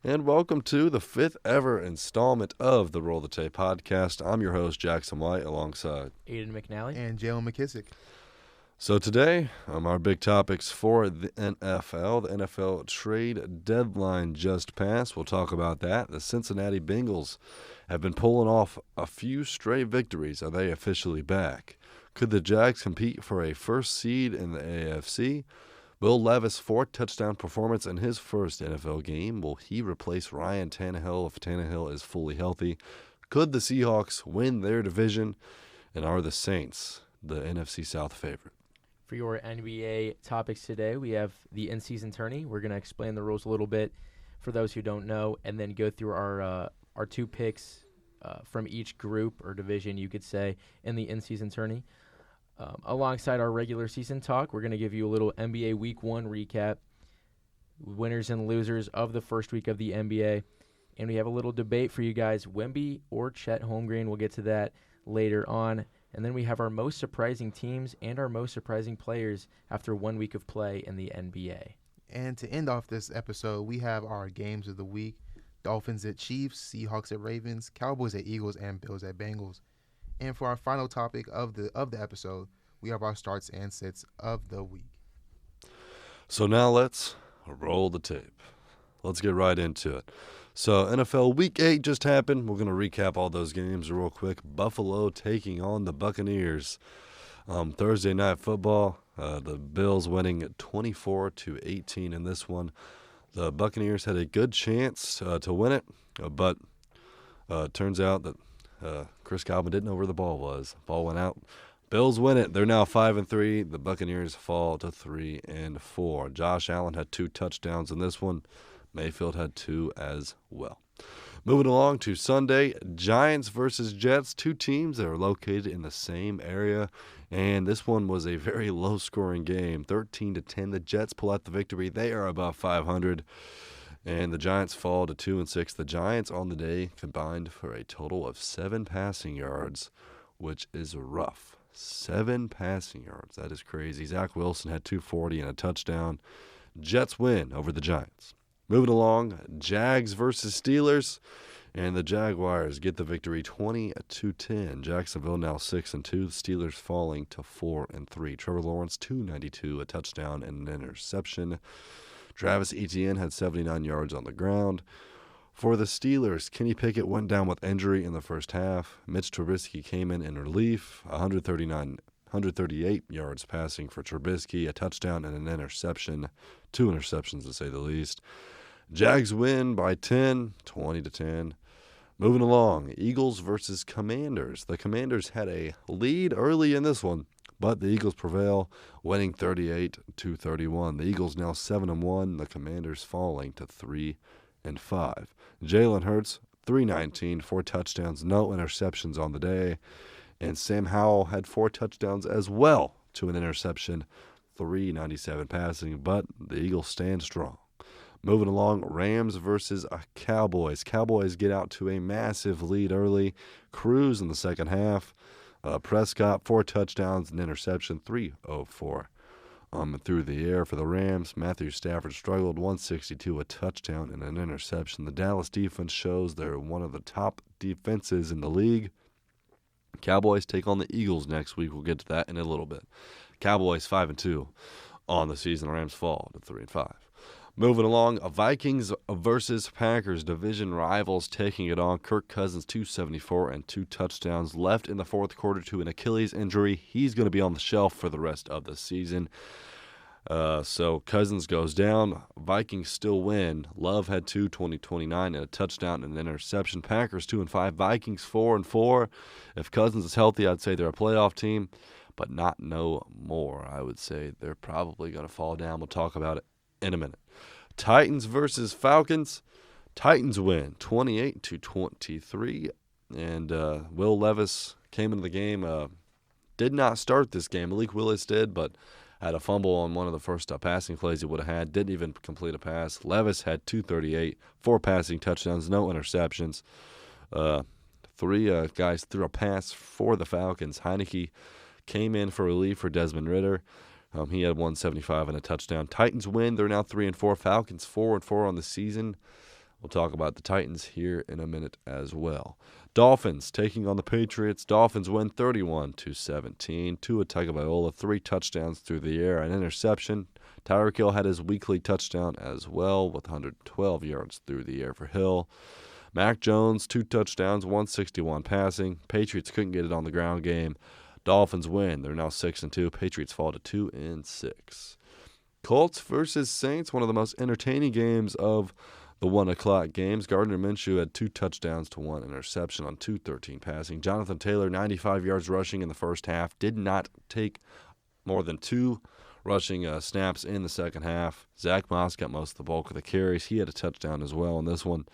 And welcome to the fifth ever installment of the Roll the Tape podcast. I'm your host, Jackson White, alongside Aiden McNally. And Jalen McKissick. So today, our big topics for the NFL. The NFL trade deadline just passed. We'll talk about that. The Cincinnati Bengals have been pulling off a few stray victories. Are they officially back? Could the Jags compete for a first seed in the AFC? Will Levis' 4-touchdown performance in his first NFL game? Will he replace Ryan Tannehill if Tannehill is fully healthy? Could the Seahawks win their division? And are the Saints the NFC South favorite? For your NBA topics today, we have the in-season tourney. We're going to explain the rules a little bit for those who don't know, and then go through our two picks from each group or division, you could say, in the in-season tourney. Alongside our regular season talk, we're going to give you a little NBA Week 1 recap, winners and losers of the first week of the NBA, and we have a little debate for you guys, Wemby or Chet Holmgren. We'll get to that later on. And then we have our most surprising teams and our most surprising players after 1 week of play in the NBA. And to end off this episode, we have our games of the week. Dolphins at Chiefs, Seahawks at Ravens, Cowboys at Eagles, and Bills at Bengals. And for our final topic of the episode, we have our starts and sits of the week. So now let's roll the tape. Let's get right into it. So NFL Week 8 just happened. We're going to recap all those games real quick. Buffalo taking on the Buccaneers. Thursday Night Football, the Bills winning 24-18 in this one. The Buccaneers had a good chance to win it, but it turns out that Chris Godwin didn't know where the ball was. Ball went out. Bills win it. They're now 5-3. The Buccaneers fall to 3-4. Josh Allen had 2 touchdowns in this one. Mayfield had 2 as well. Moving along to Sunday, Giants versus Jets, 2 teams that are located in the same area, and this one was a very low-scoring game, 13-10. The Jets pull out the victory. They are above 500, and the Giants fall to 2-6. The Giants on the day combined for a total of 7 passing yards, which is rough. 7 passing yards. That is crazy. Zach Wilson had 240 and a touchdown. Jets win over the Giants. Moving along, Jags versus Steelers, and the Jaguars get the victory 20-10. Jacksonville now 6-2. The Steelers falling to 4-3. Trevor Lawrence 292, a touchdown and an interception. Travis Etienne had 79 yards on the ground. For the Steelers, Kenny Pickett went down with injury in the first half. Mitch Trubisky came in relief, 138 yards passing for Trubisky, a touchdown and an interception. 2 interceptions to say the least. Jags win by 10, 20-10. Moving along, Eagles versus Commanders. The Commanders had a lead early in this one, but the Eagles prevail, winning 38-31. The Eagles now 7-1. The Commanders falling to 3-5. Jalen Hurts, 319, 4 touchdowns, no interceptions on the day. And Sam Howell had 4 touchdowns as well to an interception, 397 passing, but the Eagles stand strong. Moving along, Rams versus Cowboys. Cowboys get out to a massive lead early, cruise in the second half. Prescott, 4 touchdowns, an interception, 304 through the air for the Rams. Matthew Stafford struggled, 162, a touchdown and an interception. The Dallas defense shows they're one of the top defenses in the league. Cowboys take on the Eagles next week. We'll get to that in a little bit. Cowboys 5-2 on the season. Rams fall to 3-5. Moving along, Vikings versus Packers, division rivals taking it on. Kirk Cousins 274 and 2 touchdowns left in the fourth quarter to an Achilles injury. He's going to be on the shelf for the rest of the season. So Cousins goes down. Vikings still win. Love had 229 and a touchdown and an interception. Packers 2-5. Vikings 4-4. If Cousins is healthy, I'd say they're a playoff team, but not no more. I would say they're probably going to fall down. We'll talk about it in a minute. Titans versus Falcons. Titans win 28-23. And Will Levis came into the game. Did not start this game. Malik Willis did, but had a fumble on one of the first passing plays he would have had. Didn't even complete a pass. Levis had 238, 4 passing touchdowns, no interceptions. 3 guys threw a pass for the Falcons. Heineke came in for relief for Desmond Ridder. He had 175 and a touchdown. Titans win. They're now 3-4. Falcons 4-4 on the season. We'll talk about the Titans here in a minute as well. Dolphins taking on the Patriots. Dolphins win 31-17. Tua Tagovailoa, 3 touchdowns through the air, an interception. Tyreek Hill had his weekly touchdown as well with 112 yards through the air for Hill. Mac Jones, 2 touchdowns, 161 passing. Patriots couldn't get it on the ground game. Dolphins win. They're now 6-2. Patriots fall to 2-6. Colts versus Saints, one of the most entertaining games of the 1 o'clock games. Gardner Minshew had 2 touchdowns to 1 interception on 213 passing. Jonathan Taylor, 95 yards rushing in the first half. Did not take more than 2 rushing snaps in the second half. Zach Moss got most of the bulk of the carries. He had a touchdown as well in this one.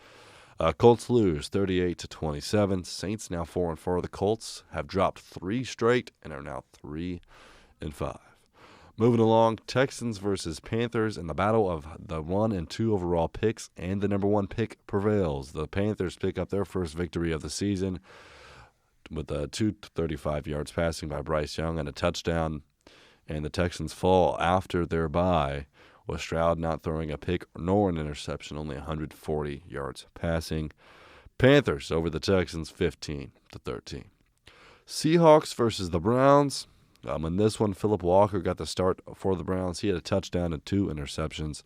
Colts lose 38-27. Saints now 4-4. The Colts have dropped 3 straight and are now 3-5. Moving along, Texans versus Panthers in the battle of the 1 and 2 overall picks, and the number 1 pick prevails. The Panthers pick up their first victory of the season with 235 yards passing by Bryce Young and a touchdown, and the Texans fall after their bye, with Stroud not throwing a pick nor an interception, only 140 yards passing. Panthers over the Texans 15-13. Seahawks versus the Browns. In this one, Phillip Walker got the start for the Browns. He had a touchdown and 2 interceptions,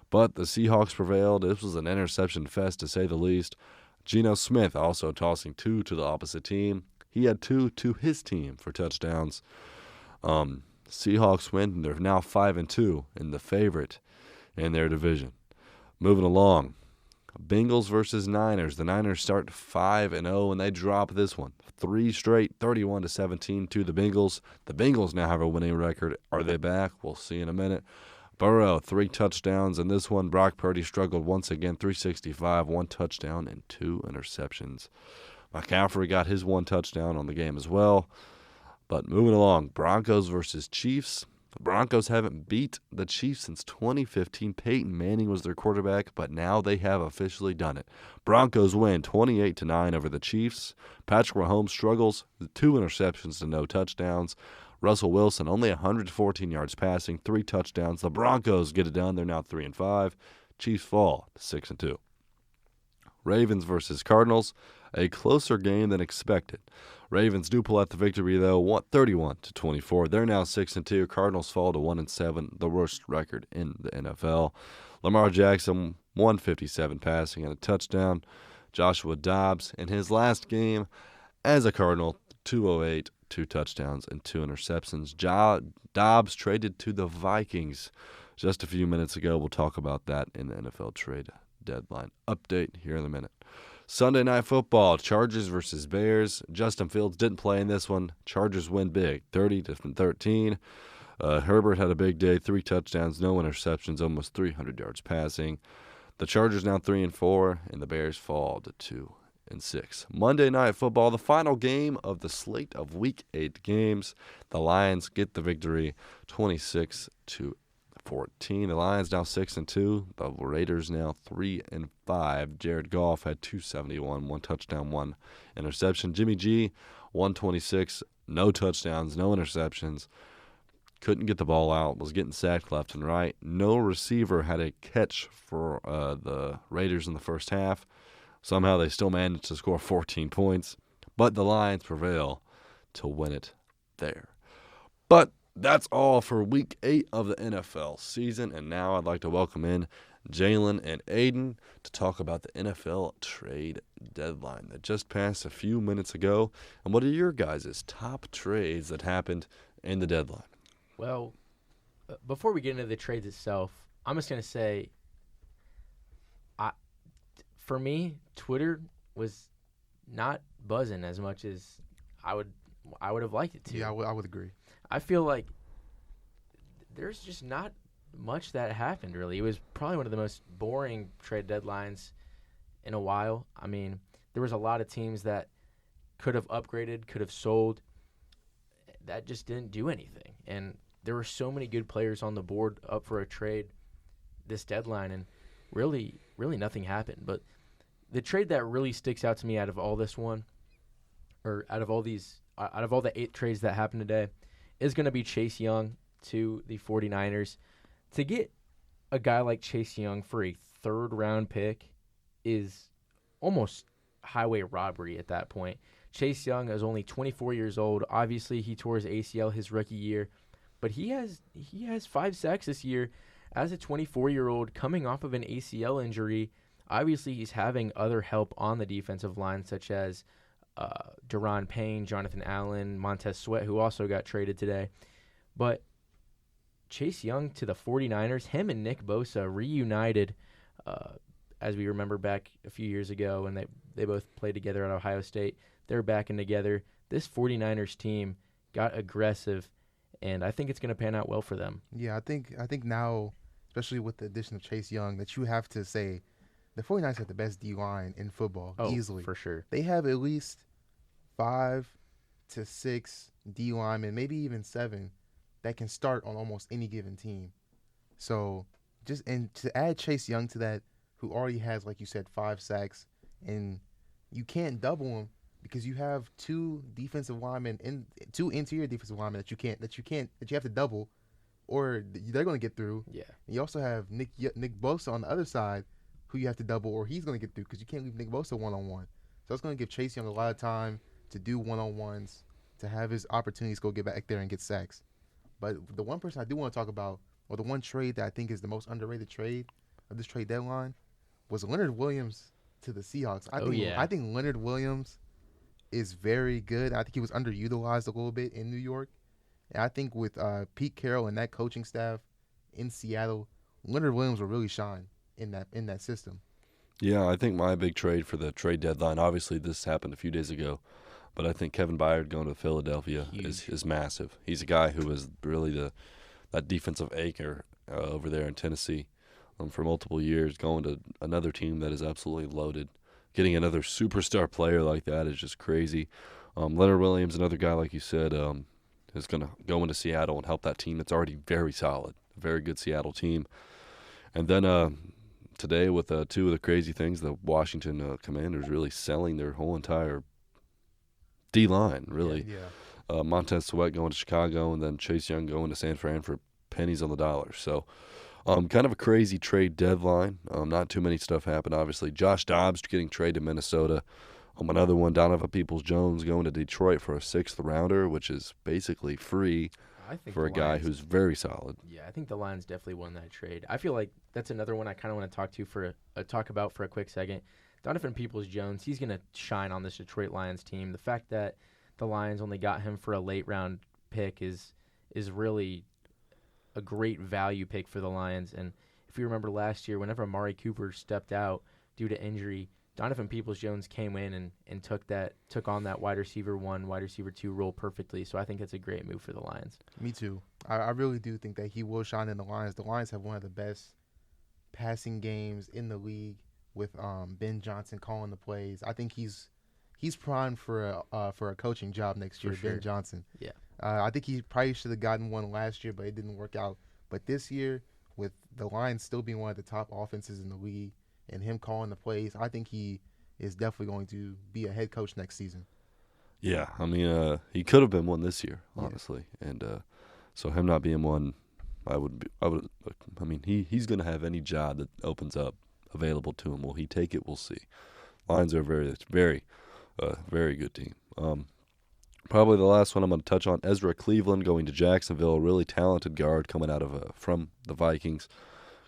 but the Seahawks prevailed. This was an interception fest, to say the least. Geno Smith also tossing 2 to the opposite team. He had 2 to his team for touchdowns. Seahawks win, and they're now 5-2 in the favorite in their division. Moving along, Bengals versus Niners. The Niners start 5-0, and they drop this one. 3 straight, 31-17 to the Bengals. The Bengals now have a winning record. Are they back? We'll see in a minute. Burrow, 3 touchdowns in this one. Brock Purdy struggled once again, 365, 1 touchdown and 2 interceptions. McCaffrey got his 1 touchdown on the game as well. But moving along, Broncos versus Chiefs. The Broncos haven't beat the Chiefs since 2015. Peyton Manning was their quarterback, but now they have officially done it. Broncos win 28-9 over the Chiefs. Patrick Mahomes struggles, 2 interceptions to no touchdowns. Russell Wilson only 114 yards passing, 3 touchdowns. The Broncos get it done. They're now 3-5. Chiefs fall to 6-2. Ravens versus Cardinals, a closer game than expected. Ravens do pull out the victory, though, 31-24. They're now 6-2. Cardinals fall to 1-7, the worst record in the NFL. Lamar Jackson, 157 passing and a touchdown. Joshua Dobbs, in his last game as a Cardinal, 208, 2 touchdowns and 2 interceptions. Dobbs traded to the Vikings just a few minutes ago. We'll talk about that in the NFL trade deadline update here in a minute. Sunday Night Football, Chargers versus Bears. Justin Fields didn't play in this one. Chargers win big, 30-13. Herbert had a big day, 3 touchdowns, no interceptions, almost 300 yards passing. The Chargers now 3-4, and the Bears fall to 2-6. Monday Night Football, the final game of the slate of Week 8 games. The Lions get the victory, 26-14. The Lions now 6-2. The Raiders now 3-5. Jared Goff had 271, 1 touchdown, 1 interception. Jimmy G, 126, no touchdowns, no interceptions. Couldn't get the ball out, was getting sacked left and right. No receiver had a catch for the Raiders in the first half. Somehow they still managed to score 14 points, but the Lions prevail to win it there. But that's all for Week 8 of the NFL season, and now I'd like to welcome in Jalen and Aiden to talk about the NFL trade deadline that just passed a few minutes ago. And what are your guys' top trades that happened in the deadline? Well, before we get into the trades itself, I'm just going to say, for me, Twitter was not buzzing as much as I would have liked it to. Yeah, I would agree. I feel like there's just not much that happened, really. It was probably one of the most boring trade deadlines in a while. I mean, there was a lot of teams that could have upgraded, could have sold, that just didn't do anything. And there were so many good players on the board up for a trade this deadline, and really nothing happened. But the trade that really sticks out to me out of all this one, or out of all the 8 trades that happened today, is going to be Chase Young to the 49ers. To get a guy like Chase Young for a 3rd-round pick is almost highway robbery at that point. Chase Young is only 24 years old. Obviously, he tore his ACL his rookie year, but he has 5 sacks this year as a 24-year-old coming off of an ACL injury. Obviously, he's having other help on the defensive line, such as Deron Payne, Jonathan Allen, Montez Sweat, who also got traded today. But Chase Young to the 49ers, him and Nick Bosa reunited, as we remember back a few years ago, and they both played together at Ohio State. They're back in together. This 49ers team got aggressive, and I think it's going to pan out well for them. Yeah, I think now, especially with the addition of Chase Young, that you have to say the 49ers have the best D-line in football, easily. For sure. They have at least 5 to 6 D linemen, maybe even 7, that can start on almost any given team. So and to add Chase Young to that, who already has, like you said, 5 sacks, and you can't double him because you have 2 defensive linemen and 2 interior defensive linemen that you have to double, or they're going to get through. Yeah. And you also have Nick Bosa on the other side, who you have to double, or he's going to get through because you can't leave Nick Bosa one-on-one. So it's going to give Chase Young a lot of time to do one-on-ones, to have his opportunities go get back there and get sacks. But the one person I do want to talk about, or the one trade that I think is the most underrated trade of this trade deadline, was Leonard Williams to the Seahawks. I think Leonard Williams is very good. I think he was underutilized a little bit in New York. And I think with Pete Carroll and that coaching staff in Seattle, Leonard Williams will really shine in that system. Yeah, I think my big trade for the trade deadline, obviously this happened a few days ago, but I think Kevin Byard going to Philadelphia is massive. He's a guy who was really that defensive anchor over there in Tennessee for multiple years, going to another team that is absolutely loaded. Getting another superstar player like that is just crazy. Leonard Williams, another guy like you said, is going to go into Seattle and help that team that's already very solid, a very good Seattle team. And then today with 2 of the crazy things, the Washington Commanders really selling their whole entire D-line, really. Yeah. Montez Sweat going to Chicago, and then Chase Young going to San Fran for pennies on the dollar. So kind of a crazy trade deadline. Not too many stuff happened, obviously. Josh Dobbs getting traded to Minnesota. Another one, Donovan Peoples-Jones going to Detroit for a 6th rounder, which is basically free for a guy who's very solid. Yeah, I think the Lions definitely won that trade. I feel like that's another one I kind of want to talk about for a quick second. Donovan Peoples-Jones, he's going to shine on this Detroit Lions team. The fact that the Lions only got him for a late round pick is really a great value pick for the Lions. And if you remember last year, whenever Amari Cooper stepped out due to injury, Donovan Peoples-Jones came in and took on that wide receiver 1, wide receiver 2 role perfectly. So I think that's a great move for the Lions. Me too. I really do think that he will shine in the Lions. The Lions have one of the best passing games in the league with Ben Johnson calling the plays. I think he's primed for a coaching job next year. Sure. Ben Johnson. Yeah. I think he probably should have gotten one last year, but it didn't work out. But this year, with the Lions still being one of the top offenses in the league and him calling the plays, I think he is definitely going to be a head coach next season. Yeah, I mean, he could have been one this year, honestly, and so him not being one, I mean, he's going to have any job that opens up available to him. Will he take it? We'll see. Lions are a very good team. Probably the last one I'm going to touch on, Ezra Cleveland going to Jacksonville, a really talented guard coming out of from the Vikings,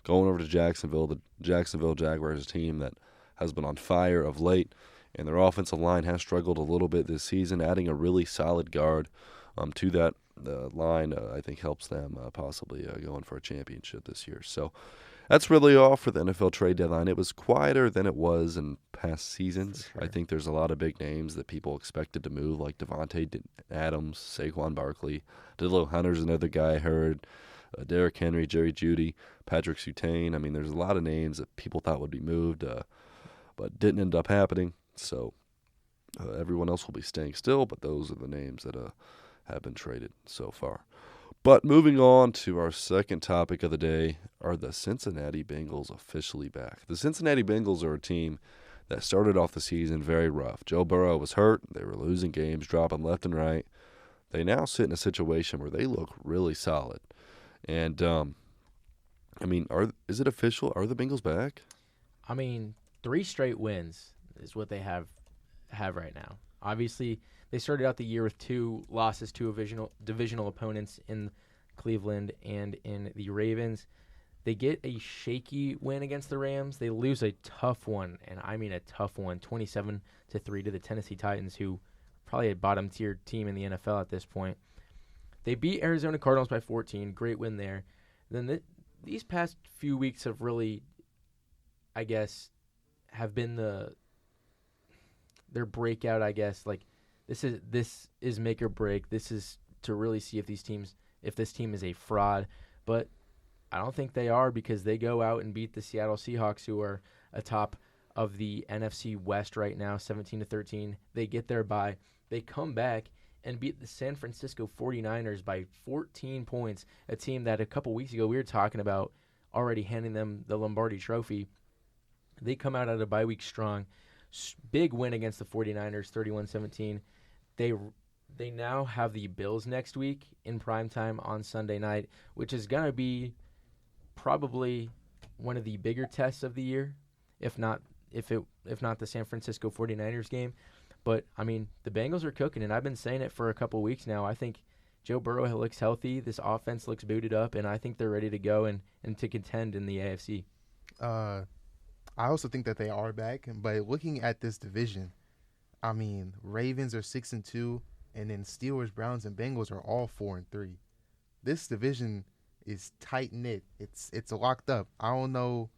going over to Jacksonville. The Jacksonville Jaguars, a team that has been on fire of late, and their offensive line has struggled a little bit this season. Adding a really solid guard to that line, I think, helps them possibly going for a championship this year. So that's really all for the NFL trade deadline. It was quieter than it was in past seasons. Sure. I think there's a lot of big names that people expected to move, like Devontae Adams, Saquon Barkley, Dilo Hunter's another guy I heard, Derrick Henry, Jerry Jeudy, Patrick Surtain. I mean, there's a lot of names that people thought would be moved, but didn't end up happening. So everyone else will be staying still, but those are the names that have been traded so far. But moving on to our second topic of the day, are the Cincinnati Bengals officially back? The Cincinnati Bengals are a team that started off the season very rough. Joe Burrow was hurt. They were losing games, dropping left and right. They now sit in a situation where they look really solid. And, I mean, is it official? Are the Bengals back? I mean, 3 straight wins is what they have right now. Obviously, they started out the year with 2 losses to divisional opponents in Cleveland and in the Ravens. They get a shaky win against the Rams. They lose a tough one, and I mean a tough one, 27-3 to the Tennessee Titans, who probably a bottom-tier team in the NFL at this point. They beat Arizona Cardinals by 14. Great win there. Then these past few weeks have really, I guess, have been their breakout, I guess. Like, this is make or break. This is to really see if this team is a fraud. But I don't think they are, because they go out and beat the Seattle Seahawks, who are atop of the NFC West right now, 17-13. They get their bye. They come back and beat the San Francisco 49ers by 14 points, a team that a couple weeks ago we were talking about already handing them the Lombardi Trophy. They come out a bye week strong. Big win against the 49ers, 31-17. They now have the Bills next week in primetime on Sunday night, which is going to be probably one of the bigger tests of the year, if not the San Francisco 49ers game. But, I mean, the Bengals are cooking, and I've been saying it for a couple weeks now. I think Joe Burrow looks healthy. This offense looks booted up, and I think they're ready to go and to contend in the AFC. I also think that they are back. But looking at this division, I mean, Ravens are 6-2, and then Steelers, Browns, and Bengals are all 4-3. This division is tight-knit. It's locked up. I don't know,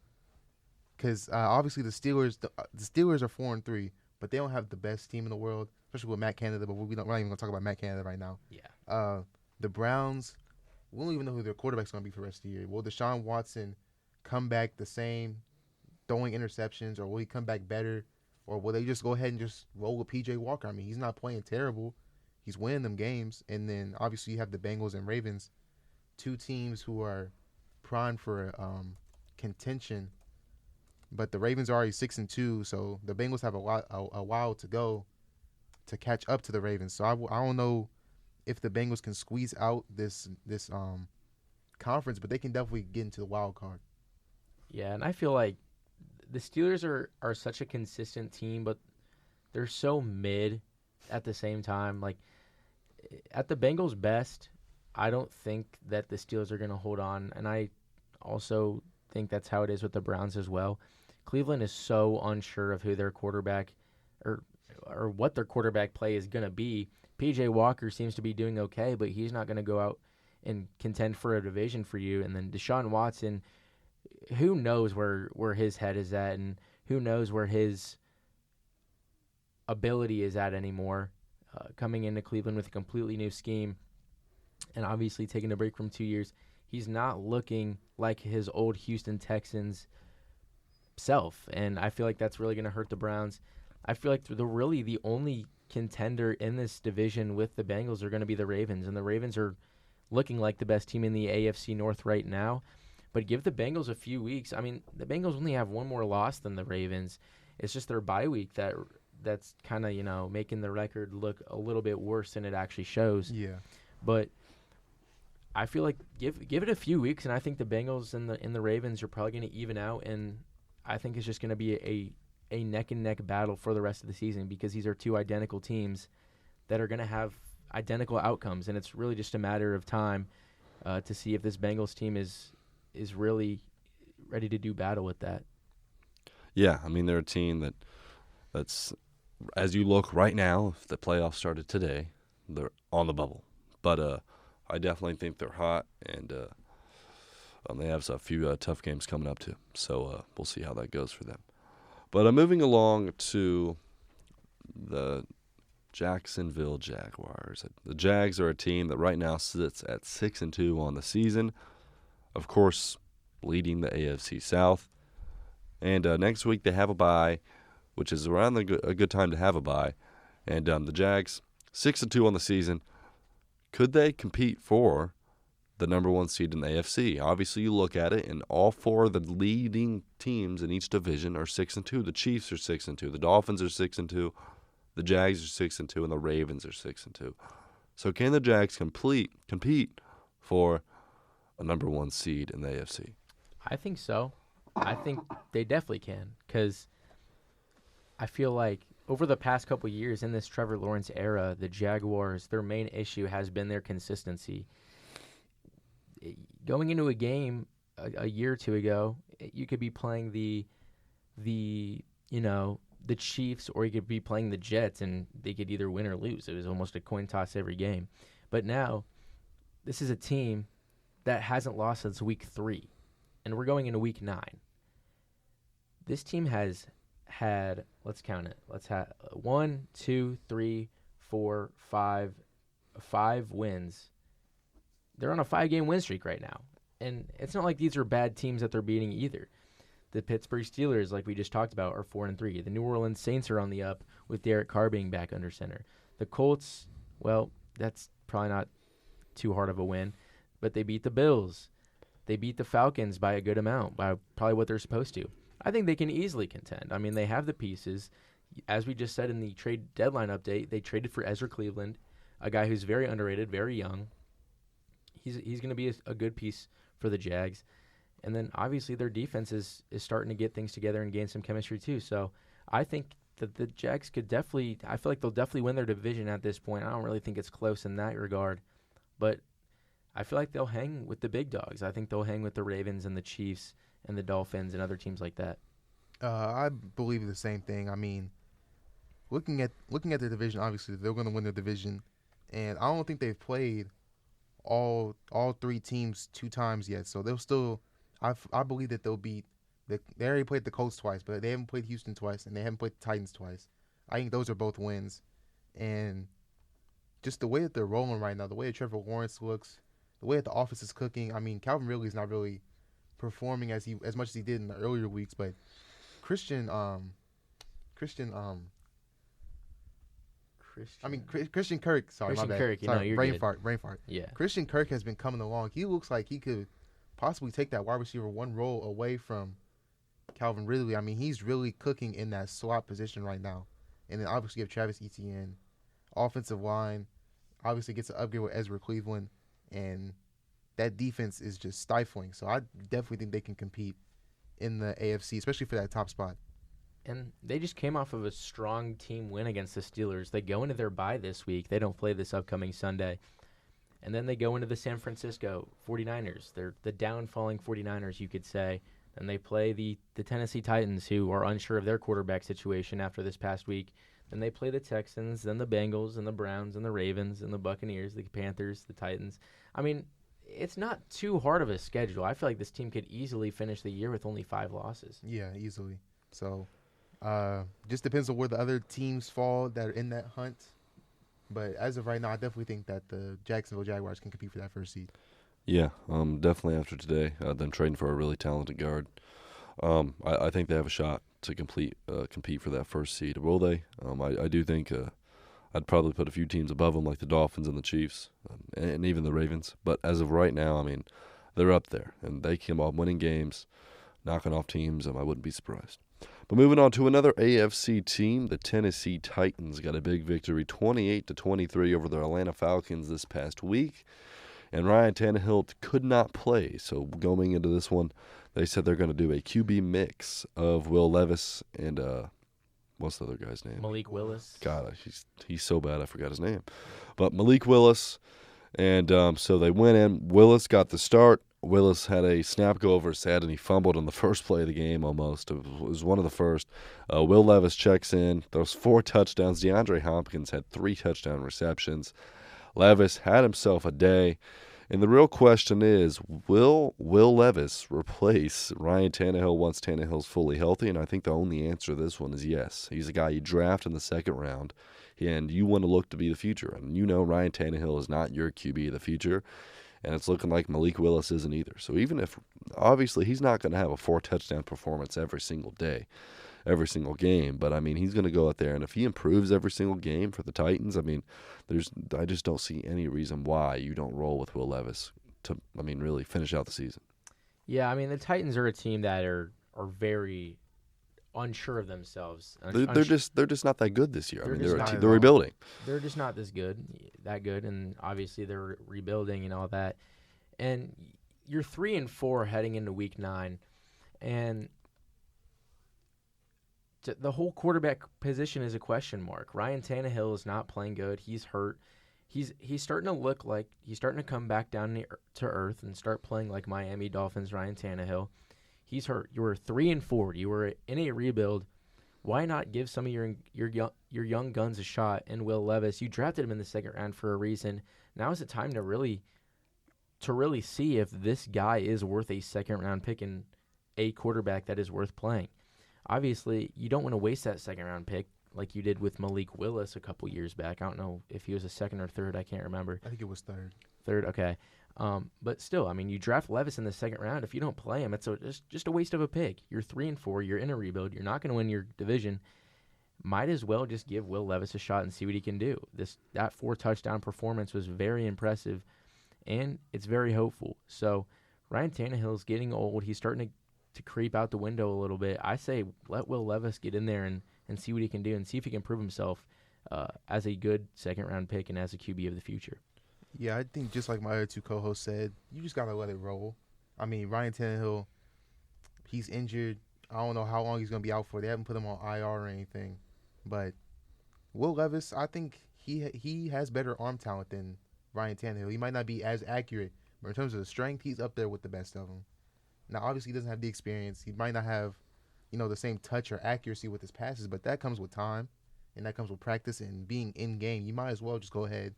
because obviously the Steelers are 4-3. But they don't have the best team in the world, especially with Matt Canada. But we're not even going to talk about Matt Canada right now. Yeah. The Browns, we don't even know who their quarterback's going to be for the rest of the year. Will Deshaun Watson come back the same, throwing interceptions, or will he come back better? Or will they just go ahead and just roll with P.J. Walker? I mean, he's not playing terrible. He's winning them games. And then, obviously, you have the Bengals and Ravens, 2 teams who are primed for contention. But the Ravens are already 6-2, so the Bengals have a while to go to catch up to the Ravens. So I don't know if the Bengals can squeeze out this conference, but they can definitely get into the wild card. Yeah, and I feel like the Steelers are such a consistent team, but they're so mid at the same time. Like, at the Bengals' best, I don't think that the Steelers are going to hold on, and I also think that's how it is with the Browns as well. Cleveland is so unsure of who their quarterback or what their quarterback play is going to be. P.J. Walker seems to be doing okay, but he's not going to go out and contend for a division for you. And then Deshaun Watson, who knows where his head is at, and who knows where his ability is at anymore, coming into Cleveland with a completely new scheme and obviously taking a break from 2 years. He's not looking like his old Houston Texans self, and I feel like that's really going to hurt the Browns. I feel like the only contender in this division with the Bengals are going to be the Ravens, and the Ravens are looking like the best team in the AFC North right now. But give the Bengals a few weeks. I mean, the Bengals only have one more loss than the Ravens. It's just their bye week that's kind of, making the record look a little bit worse than it actually shows. Yeah. But I feel like give it a few weeks, and I think the Bengals and the Ravens are probably going to even out, and I think it's just going to be a neck-and-neck battle for the rest of the season, because these are 2 identical teams that are going to have identical outcomes, and it's really just a matter of time to see if this Bengals team is really ready to do battle with that. Yeah, I mean, they're a team that's, as you look right now, if the playoffs started today, they're on the bubble. But I definitely think they're hot, and they have a few tough games coming up too. So we'll see how that goes for them. But moving along to the Jacksonville Jaguars. The Jags are a team that right now sits at 6-2 on the season. Of course, leading the AFC South. And next week they have a bye, which is around a good time to have a bye. And the Jags, 6-2 on the season. Could they compete for the number 1 seed in the AFC? Obviously, you look at it, and all 4 of the leading teams in each division are 6-2. The Chiefs are 6-2. The Dolphins are 6-2. The Jags are 6-2, and the Ravens are 6-2. So can the Jags compete for a number 1 seed in the AFC? I think so. I think they definitely can, because I feel like over the past couple years in this Trevor Lawrence era, the Jaguars, their main issue has been their consistency. Going into a game a year or two ago, you could be playing the Chiefs, or you could be playing the Jets, and they could either win or lose. It was almost a coin toss every game. But now, this is a team that hasn't lost since week 3, and we're going into week 9. This team has had, let's count it. Let's have 1, 2, 3, 4, 5 wins. They're on a 5-game win streak right now. And it's not like these are bad teams that they're beating either. The Pittsburgh Steelers, like we just talked about, are 4-3. The New Orleans Saints are on the up with Derek Carr being back under center. The Colts, well, that's probably not too hard of a win, but they beat the Bills. They beat the Falcons by a good amount, by probably what they're supposed to. I think they can easily contend. I mean, they have the pieces. As we just said in the trade deadline update, they traded for Ezra Cleveland, a guy who's very underrated, very young. He's going to be a good piece for the Jags. And then, obviously, their defense is starting to get things together and gain some chemistry, too. So, I think that the Jags could definitely – I feel like they'll definitely win their division at this point. I don't really think it's close in that regard. But I feel like they'll hang with the big dogs. I think they'll hang with the Ravens and the Chiefs and the Dolphins and other teams like that. I believe the same thing. I mean, looking at the division, obviously, they're going to win the division. And I don't think they've played all 3 teams 2 times yet. So, they'll still – I believe that they'll beat they already played the Colts twice, but they haven't played Houston twice, and they haven't played the Titans twice. I think those are both wins. And just the way that they're rolling right now, the way that Trevor Lawrence looks, the way that the offense is cooking. I mean, Calvin Ridley is not really performing as much as he did in the earlier weeks, but Christian Kirk. Sorry, Christian my bad. Kirk, Sorry, you're brain good. fart. Yeah. Christian Kirk has been coming along. He looks like he could possibly take that wide receiver 1 role away from Calvin Ridley. I mean, he's really cooking in that slot position right now. And then obviously you have Travis Etienne. Offensive line obviously gets an upgrade with Ezra Cleveland. And that defense is just stifling. So I definitely think they can compete in the AFC, especially for that top spot. And they just came off of a strong team win against the Steelers. They go into their bye this week. They don't play this upcoming Sunday. And then they go into the San Francisco 49ers. They're the downfalling 49ers, you could say. And they play the Tennessee Titans, who are unsure of their quarterback situation after this past week. Then they play the Texans, then the Bengals, and the Browns, and the Ravens, and the Buccaneers, the Panthers, the Titans. I mean, it's not too hard of a schedule. I feel like this team could easily finish the year with only 5 losses. Yeah, easily. So just depends on where the other teams fall that are in that hunt. But as of right now, I definitely think that the Jacksonville Jaguars can compete for that first seed. Yeah, definitely after today, them trading for a really talented guard. I think they have a shot to compete for that first seed. Will they? I do think I'd probably put a few teams above them, like the Dolphins and the Chiefs, and even the Ravens. But as of right now, I mean, they're up there, and they came off winning games, knocking off teams, and I wouldn't be surprised. But moving on to another AFC team, the Tennessee Titans got a big victory, 28-23 over the Atlanta Falcons this past week. And Ryan Tannehill could not play. So going into this one, they said they're going to do a QB mix of Will Levis and what's the other guy's name? Malik Willis. God, he's so bad I forgot his name. But Malik Willis. And so they went in. Willis got the start. Willis had a snap go over his head, and he fumbled on the first play of the game almost. It was one of the first. Will Levis checks in. Those 4 touchdowns. DeAndre Hopkins had 3 touchdown receptions. Levis had himself a day. And the real question is, will Levis replace Ryan Tannehill once Tannehill's fully healthy? And I think the only answer to this one is yes. He's a guy you draft in the second round, and you want to look to be the future. And you know Ryan Tannehill is not your QB of the future. And it's looking like Malik Willis isn't either. So even if, obviously, he's not going to have a 4-touchdown performance every single day, every single game. But, I mean, he's going to go out there. And if he improves every single game for the Titans, I mean, I just don't see any reason why you don't roll with Will Levis to, I mean, really finish out the season. Yeah, I mean, the Titans are a team that are very unsure of themselves. They're just not that good this year. I mean, they're all. rebuilding. They're just not that good, and obviously they're rebuilding and all that. And you're 3-4 heading into Week 9, and the whole quarterback position is a question mark. Ryan Tannehill is not playing good. He's hurt. He's starting to look like he's starting to come back down to earth and start playing like Miami Dolphins Ryan Tannehill. He's hurt. You were 3-4. You were in a rebuild. Why not give some of your young guns a shot? And Will Levis, you drafted him in the second round for a reason. Now is the time to really see if this guy is worth a second round pick and a quarterback that is worth playing. Obviously, you don't want to waste that second round pick like you did with Malik Willis a couple years back. I don't know if he was a second or third. I can't remember. I think it was third. Third, okay. But still, I mean, you draft Levis in the second round. If you don't play him, it's just a waste of a pick. You're 3-4. You're in a rebuild. You're not going to win your division. Might as well just give Will Levis a shot and see what he can do. That 4-touchdown performance was very impressive, and it's very hopeful. So Ryan Tannehill's getting old. He's starting to creep out the window a little bit. I say let Will Levis get in there and see what he can do and see if he can prove himself as a good second-round pick and as a QB of the future. Yeah, I think just like my other two co-hosts said, you just got to let it roll. I mean, Ryan Tannehill, he's injured. I don't know how long he's going to be out for. They haven't put him on IR or anything. But Will Levis, I think he has better arm talent than Ryan Tannehill. He might not be as accurate, but in terms of the strength, he's up there with the best of them. Now, obviously, he doesn't have the experience. He might not have, the same touch or accuracy with his passes, but that comes with time, and that comes with practice and being in-game. You might as well just go ahead,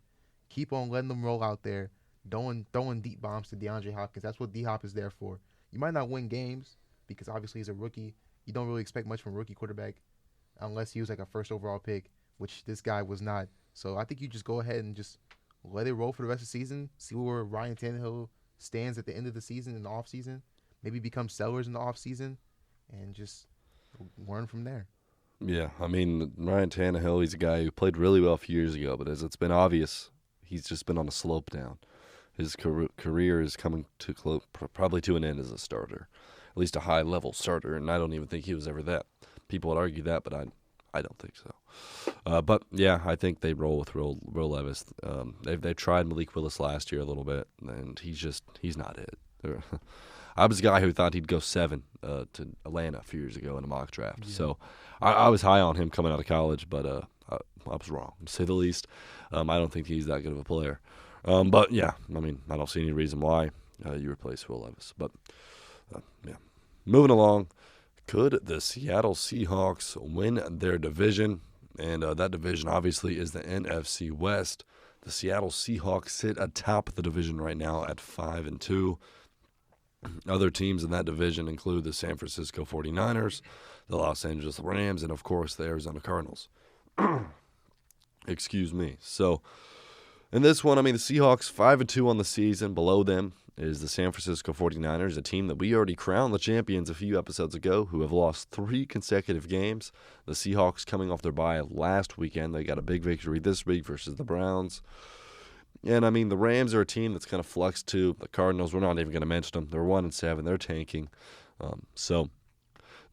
keep on letting them roll out there, throwing deep bombs to DeAndre Hopkins. That's what D-Hop is there for. You might not win games because obviously he's a rookie. You don't really expect much from a rookie quarterback unless he was like a first overall pick, which this guy was not. So I think you just go ahead and just let it roll for the rest of the season, see where Ryan Tannehill stands at the end of the season in the offseason, maybe become sellers in the offseason, and just learn from there. Yeah, I mean, Ryan Tannehill, he's a guy who played really well a few years ago, but as it's been obvious, he's just been on a slope down. His career is coming to probably to an end as a starter, at least a high-level starter, and I don't even think he was ever that. People would argue that, but I don't think so. But, yeah, I think they roll with Will Levis. They tried Malik Willis last year a little bit, and he's not it. I was a guy who thought he'd go 7 to Atlanta a few years ago in a mock draft. Yeah. So I was high on him coming out of college, but I was wrong, to say the least. I don't think he's that good of a player. But, yeah, I mean, I don't see any reason why you replace Will Levis. But, yeah. Moving along, could the Seattle Seahawks win their division? And that division, obviously, is the NFC West. The Seattle Seahawks sit atop the division right now at 5-2. Other teams in that division include the San Francisco 49ers, the Los Angeles Rams, and, of course, the Arizona Cardinals. Excuse me. So, in this one, I mean, the Seahawks 5-2 on the season. Below them is the San Francisco 49ers, a team that we already crowned the champions a few episodes ago, who have lost 3 consecutive games. The Seahawks coming off their bye last weekend. They got a big victory this week versus the Browns. And, I mean, the Rams are a team that's kind of flexed to the Cardinals. We're not even going to mention them. They're 1-7. They're tanking. So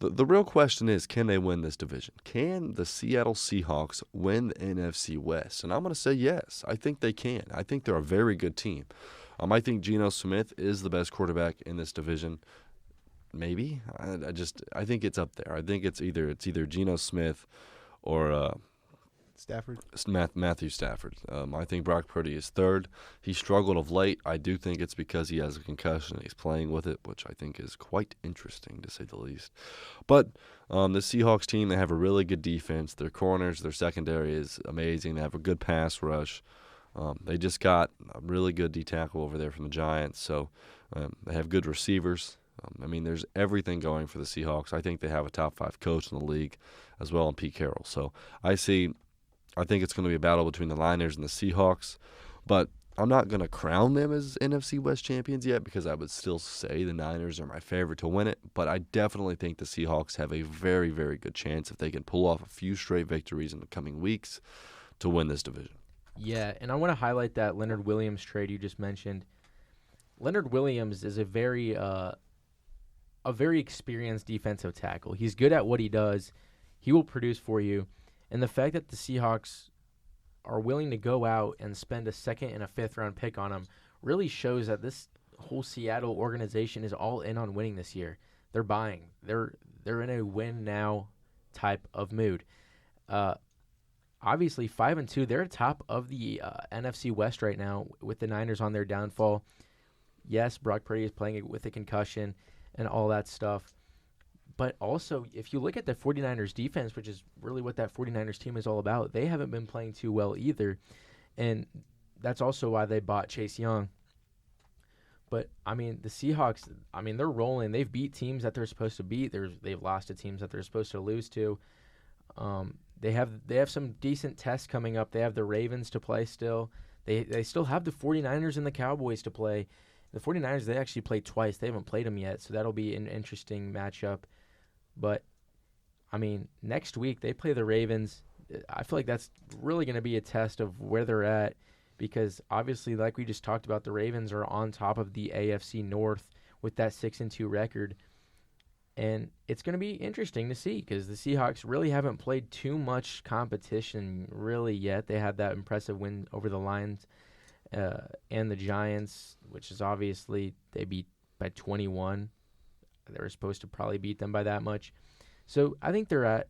the real question is, can they win this division? Can the Seattle Seahawks win the NFC West? And I'm going to say yes. I think they can. I think they're a very good team. I think Geno Smith is the best quarterback in this division. Maybe. I think it's up there. I think it's either Geno Smith or Stafford? Matthew Stafford. I think Brock Purdy is third. He struggled of late. I do think it's because he has a concussion. He's playing with it, which I think is quite interesting, to say the least. But the Seahawks team, they have a really good defense. Their corners, their secondary is amazing. They have a good pass rush. They just got a really good D-tackle over there from the Giants. So they have good receivers. I mean, there's everything going for the Seahawks. I think they have a top 5 coach in the league as well in Pete Carroll. So I think it's going to be a battle between the Niners and the Seahawks, but I'm not going to crown them as NFC West champions yet because I would still say the Niners are my favorite to win it, but I definitely think the Seahawks have a very, very good chance if they can pull off a few straight victories in the coming weeks to win this division. Yeah, and I want to highlight that Leonard Williams trade you just mentioned. Leonard Williams is a very experienced defensive tackle. He's good at what he does. He will produce for you. And the fact that the Seahawks are willing to go out and spend a 2nd and a 5th round pick on him really shows that this whole Seattle organization is all in on winning this year. They're buying. They're in a win now type of mood. Obviously, 5-2, they're top of the NFC West right now with the Niners on their downfall. Yes, Brock Purdy is playing it with a concussion and all that stuff. But also, if you look at the 49ers defense, which is really what that 49ers team is all about, they haven't been playing too well either. And that's also why they bought Chase Young. But, I mean, the Seahawks, I mean, they're rolling. They've beat teams that they're supposed to beat. They've lost to teams that they're supposed to lose to. They have some decent tests coming up. They have the Ravens to play still. They still have the 49ers and the Cowboys to play. The 49ers, they actually played twice. They haven't played them yet, so that'll be an interesting matchup. But, I mean, next week they play the Ravens. I feel like that's really going to be a test of where they're at because, obviously, like we just talked about, the Ravens are on top of the AFC North with that 6-2 record. And it's going to be interesting to see because the Seahawks really haven't played too much competition really yet. They had that impressive win over the Lions and the Giants, which is obviously they beat by 21. They were supposed to probably beat them by that much. So I think they're at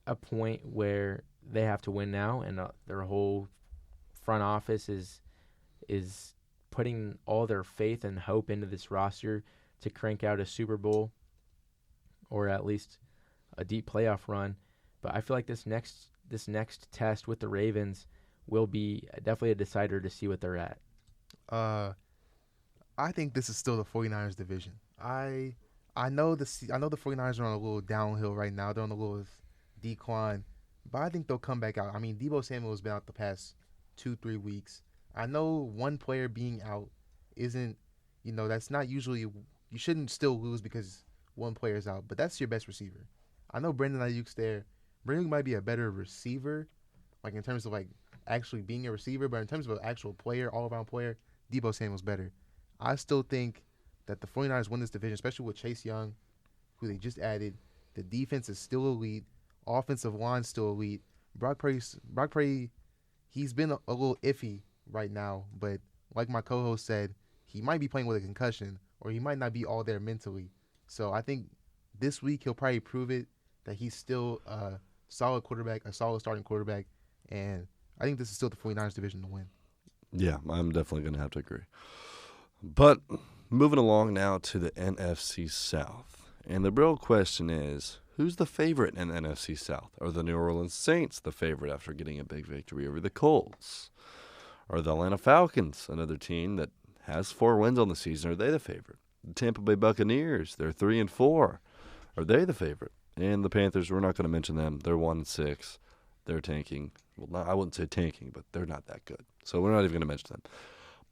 a point where they have to win now, and their whole front office is putting all their faith and hope into this roster to crank out a Super Bowl or at least a deep playoff run. But I feel like this next test with the Ravens will be definitely a decider to see what they're at. I think this is still the 49ers division. I know the 49ers are on a little downhill right now. They're on a little decline, but I think they'll come back out. I mean, Deebo Samuel has been out the past 2-3 weeks. I know one player being out isn't, that's not usually, you shouldn't still lose because one player's out, but that's your best receiver. I know Brandon Ayuk's there. Brandon might be a better receiver, like in terms of like actually being a receiver, but in terms of an actual player, all-around player, Deebo Samuel's better. I still think that the 49ers win this division, especially with Chase Young, who they just added. The defense is still elite. Offensive line's still elite. Brock Purdy, he's been a little iffy right now, but like my co-host said, he might be playing with a concussion or he might not be all there mentally. So I think this week he'll probably prove it that he's still a solid quarterback, a solid starting quarterback, and I think this is still the 49ers division to win. Yeah, I'm definitely going to have to agree. But moving along now to the NFC South. And the real question is, who's the favorite in the NFC South? Are the New Orleans Saints the favorite after getting a big victory over the Colts? Are the Atlanta Falcons, another team that has 4 wins on the season, are they the favorite? The Tampa Bay Buccaneers, they're 3-4. Are they the favorite? And the Panthers, we're not going to mention them. They're 1-6. They're tanking. Well, I wouldn't say tanking, but they're not that good. So we're not even going to mention them.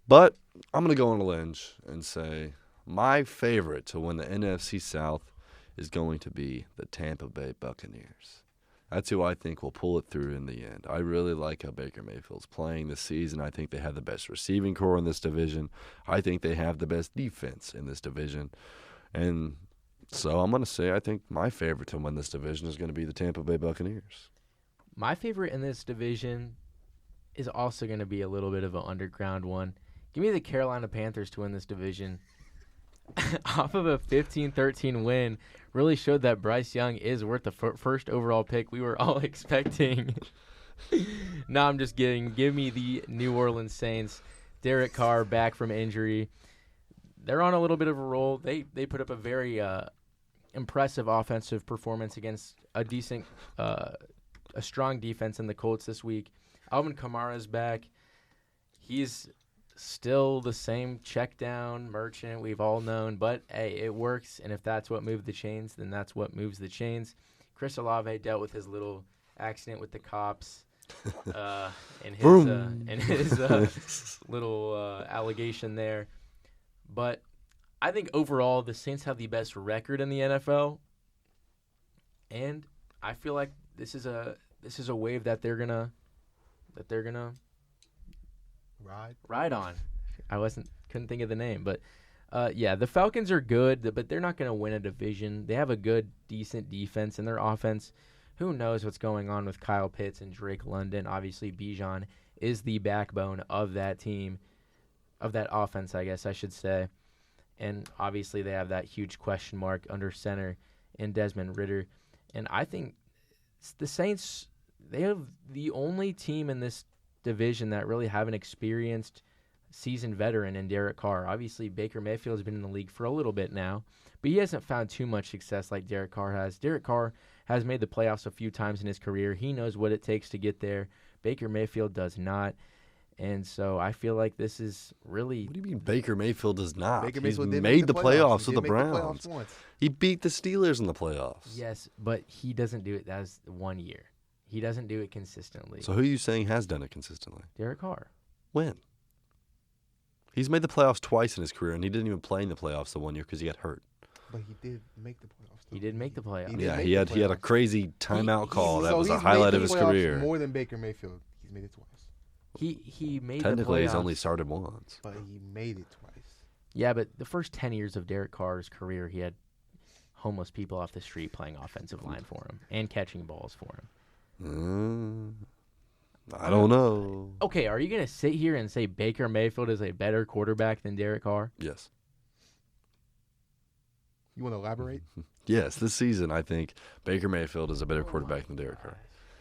But I'm going to go on a limb and say my favorite to win the NFC South is going to be the Tampa Bay Buccaneers. That's who I think will pull it through in the end. I really like how Baker Mayfield's playing this season. I think they have the best receiving core in this division. I think they have the best defense in this division. And so I'm going to say I think my favorite to win this division is going to be the Tampa Bay Buccaneers. My favorite in this division is also going to be a little bit of an underground one. Give me the Carolina Panthers to win this division. Off of a 15-13 win, really showed that Bryce Young is worth the first overall pick we were all expecting. No, I'm just kidding. Give me the New Orleans Saints. Derek Carr back from injury. They're on a little bit of a roll. They put up a very impressive offensive performance against a decent, a strong defense in the Colts this week. Alvin Kamara's back. He's still the same check down merchant we've all known, but hey, it works, and if that's what moved the chains, then that's what moves the chains. Chris Olave dealt with his little accident with the cops and his little allegation there. But I think overall the Saints have the best record in the NFL, and I feel like this is a wave that they're gonna ride on. Couldn't think of the name, but yeah, the Falcons are good, but they're not going to win a division. They have a good, decent defense, and their offense, who knows what's going on with Kyle Pitts and Drake London. Obviously, Bijan is the backbone of that team, of that offense, I guess I should say. And obviously, they have that huge question mark under center in Desmond Ridder. And I think the Saints, they have the only team in this division that really have an experienced seasoned veteran in Derek Carr. Obviously, Baker Mayfield has been in the league for a little bit now, but he hasn't found too much success like Derek Carr has. Derek Carr has made the playoffs a few times in his career. He knows what it takes to get there. Baker Mayfield does not. And so I feel like this is really... What do you mean Baker Mayfield does not? Baker He's Mayfield did made make the playoffs with the He did make Browns. playoffs once. He beat the Steelers in the playoffs. Yes, but he doesn't do it as 1 year. He doesn't do it consistently. So who are you saying has done it consistently? Derek Carr. When? He's made the playoffs twice in his career, and he didn't even play in the playoffs the 1 year because he got hurt. But he did make the playoffs. He did make the playoffs. did Yeah, make he the had a playoffs. crazy timeout call that was a he's highlight made of the his playoffs career. More than Baker Mayfield. He's made it twice. He made Technically, the he's playoffs. only started once. But he made it twice. Yeah, but the first 10 years of Derek Carr's career, he had homeless people off the street playing offensive line for him and catching balls for him. I don't know. Okay, are you going to sit here and say Baker Mayfield is a better quarterback than Derek Carr? Yes. You want to elaborate? Yes, this season, I think Baker Mayfield is a better quarterback than Derek Carr.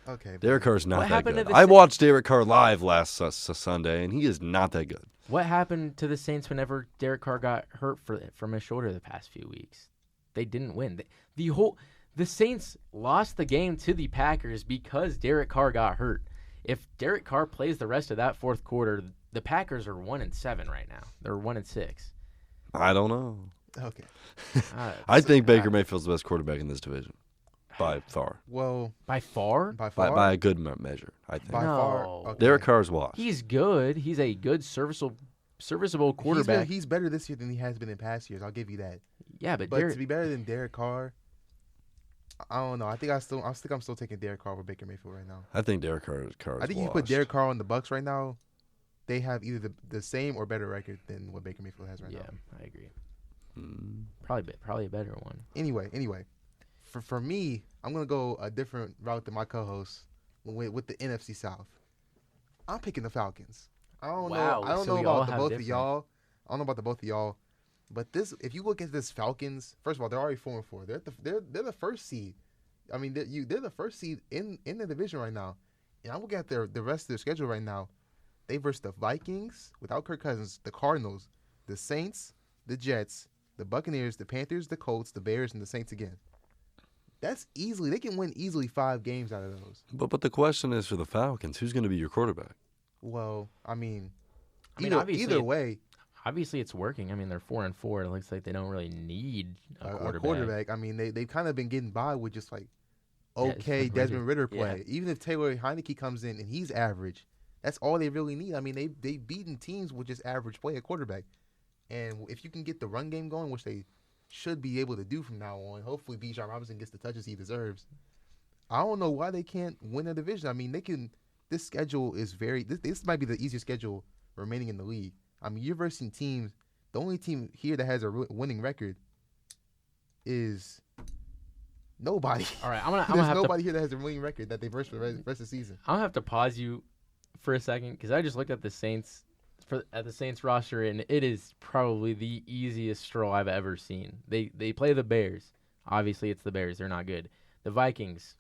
Okay. Derek Carr's not What that happened to good. the I watched Derek Carr live last Sunday, and he is not that good. What happened to the Saints whenever Derek Carr got hurt from his shoulder the past few weeks? They didn't win. The Saints lost the game to the Packers because Derek Carr got hurt. If Derek Carr plays the rest of that fourth quarter, the Packers are 1-7 right now. They're 1-6. I don't know. Okay. I think Baker Mayfield's the best quarterback in this division by far. Well, By far? by far. By a good measure, I think. By far. No. Okay. Derek Carr's washed. He's good. He's a good serviceable quarterback. He's better this year than he has been in past years. I'll give you that. Yeah, but But to be better than Derek Carr, I don't know. I think I'm still taking Derek Carr over Baker Mayfield right now. I think Derek Carr's I think you put Derek Carr on the Bucks right now, they have either the same or better record than what Baker Mayfield has right yeah, now. I agree. Mm. Probably a better one. Anyway, for me, I'm gonna go a different route than my co-host with the NFC South. I'm picking the Falcons. I don't Wow, know. I don't so know we all about the have both of different- y'all. I don't know about the both of y'all. But if you look at this Falcons, first of all, they're already 4-4. They're the first seed. I mean, they're the first seed in the division right now. And I'm looking at the rest of their schedule right now. They versus the Vikings without Kirk Cousins, the Cardinals, the Saints, the Jets, the Buccaneers, the Panthers, the Colts, the Bears, and the Saints again. That's easily. They can win easily 5 games out of those. But the question is for the Falcons, who's going to be your quarterback? Well, I mean, obviously either way, Obviously, it's working. I mean, they're 4-4. It looks like they don't really need a quarterback. a quarterback. I mean, they've kind of been getting by with just like Yeah, okay Desmond Ritter play. Yeah. Even if Taylor Heineke comes in and he's average, that's all they really need. I mean, they've beaten teams with just average play at quarterback. And if you can get the run game going, which they should be able to do from now on, hopefully Bijan Robinson gets the touches he deserves. I don't know why they can't win a division. I mean, they can. This schedule is this might be the easiest schedule remaining in the league. I mean, you're versing teams. The only team here that has a winning record is nobody. All right, I'm gonna There's have nobody here that has a winning record that they versed for the rest of the season. I'm gonna have to pause you for a second because I just looked at the Saints roster, and it is probably the easiest stroll I've ever seen. They play the Bears. Obviously, it's the Bears. They're not good. The Vikings.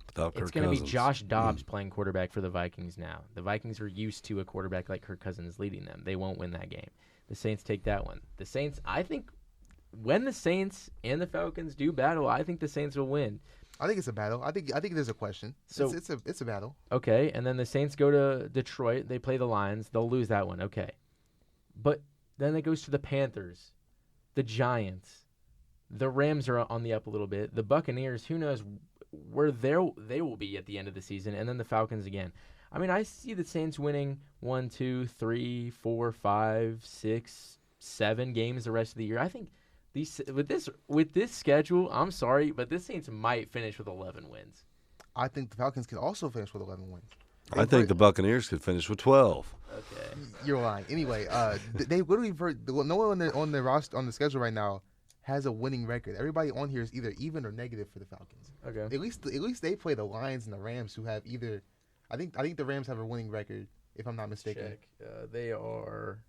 Without Kirk It's going to be Cousins. Josh Dobbs playing quarterback for the Vikings now. The Vikings are used to a quarterback like Kirk Cousins leading them. They won't win that game. The Saints take that one. The Saints, I think, when the Saints and the Falcons do battle, I think the Saints will win. I think it's a battle. I think there's a question. So- it's a battle. Okay, and then the Saints go to Detroit. They play the Lions. They'll lose that one. Okay. But then it goes to the Panthers, the Giants. The Rams are on the up a little bit. The Buccaneers, who knows where they will be at the end of the season, and then the Falcons again. I mean, I see the Saints winning 1, 2, 3, 4, 5, 6, 7 games the rest of the year. I think with this schedule, I'm sorry, but this Saints might finish with 11 wins. I think the Falcons can also finish with 11 wins. I think the Buccaneers could finish with 12. Okay. You're lying. Anyway, they literally no one on the roster on the schedule right now has a winning record. Everybody on here is either even or negative for the Falcons. Okay. At least they play the Lions and the Rams, who have either. I think the Rams have a winning record, if I'm not mistaken. Check. They are.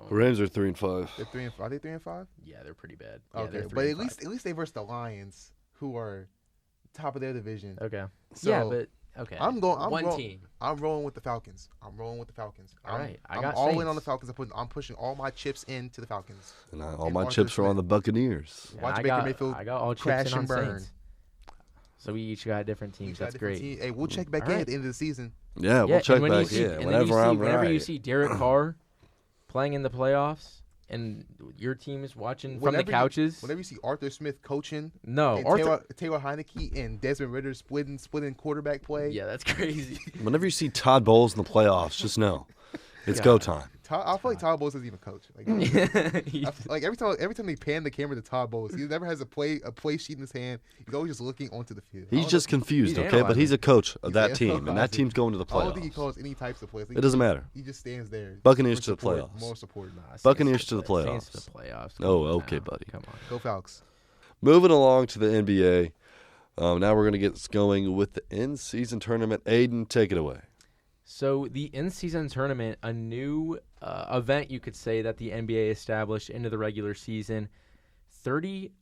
The Rams are 3-5. They're 3-5. Are they 3-5? Yeah, they're pretty bad. Yeah, Okay, they're but 3-5. at least they versus the Lions, who are top of their division. Okay. So yeah, but okay. I'm one team. I'm rolling with the Falcons. All right. I'm all in on the Falcons. I'm pushing all my chips into the Falcons. And all my chips are on the Buccaneers. Watch I Baker Mayfield I got all crash chips in and on burn. Saints. So we each got different teams. That's great. Hey, we'll check back All in right. at the end of the season. Yeah, we'll check back. Whenever you see Derek Carr playing in the playoffs and your team is watching from the couches. Whenever you see Arthur Smith coaching, no, and Taylor Heineke and Desmond Ritter splitting quarterback play. Yeah, that's crazy. Whenever you see Todd Bowles in the playoffs, just know it's go time. I feel like Todd Bowles doesn't even coach. Like every time they pan the camera to Todd Bowles, he never has a play sheet in his hand. He's always just looking onto the field. He's just confused, okay? But he's a coach of that team, and that team's going to the playoffs. I don't think he calls any types of plays. It doesn't matter. He just stands there. Buccaneers to the playoffs. More support. Buccaneers to the playoffs. Saints to the playoffs. Oh, okay, buddy. Come on. Go Falcons. Moving along to the NBA. Now we're going to get going with the in-season tournament. Aiden, take it away. So the in-season tournament, a new event, you could say, that the NBA established into the regular season.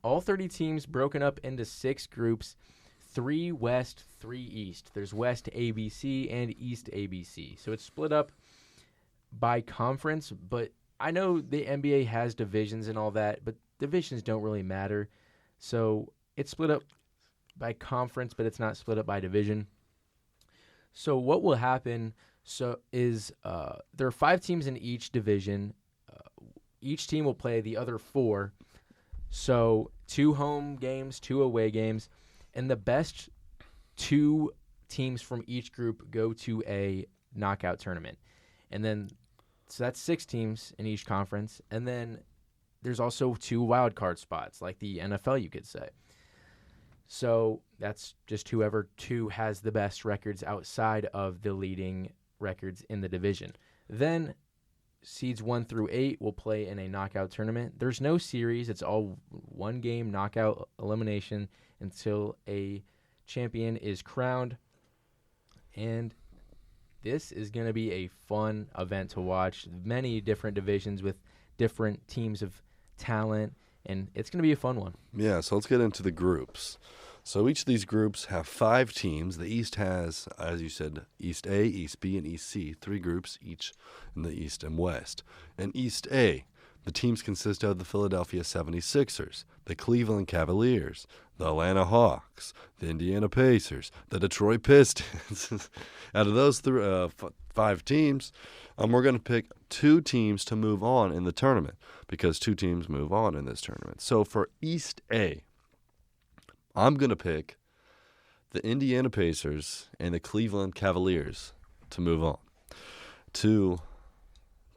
All 30 teams broken up into 6 groups, 3 West, 3 East. There's West ABC and East ABC. So it's split up by conference, but I know the NBA has divisions and all that, but divisions don't really matter. So it's split up by conference, but it's not split up by division. So what will happen is there are 5 teams in each division. Each team will play the other 4. So 2 home games, 2 away games, and the best 2 teams from each group go to a knockout tournament. And then, so that's 6 teams in each conference. And then there's also 2 wild card spots, like the NFL, you could say. So that's just whoever 2 has the best records outside of the leading records in the division. Then seeds 1 through 8 will play in a knockout tournament. There's no series. It's all one game knockout elimination until a champion is crowned. And this is going to be a fun event to watch. Many different divisions with different teams of talent, and it's going to be a fun one. Yeah, so let's get into the groups. So each of these groups have 5 teams. The East has, as you said, East A, East B, and East C, 3 groups each in the East and West. In East A, the teams consist of the Philadelphia 76ers, the Cleveland Cavaliers, the Atlanta Hawks, the Indiana Pacers, the Detroit Pistons. Out of those 5 teams, we're going to pick 2 teams to move on in the tournament because 2 teams move on in this tournament. So for East A, I'm going to pick the Indiana Pacers and the Cleveland Cavaliers to move on, to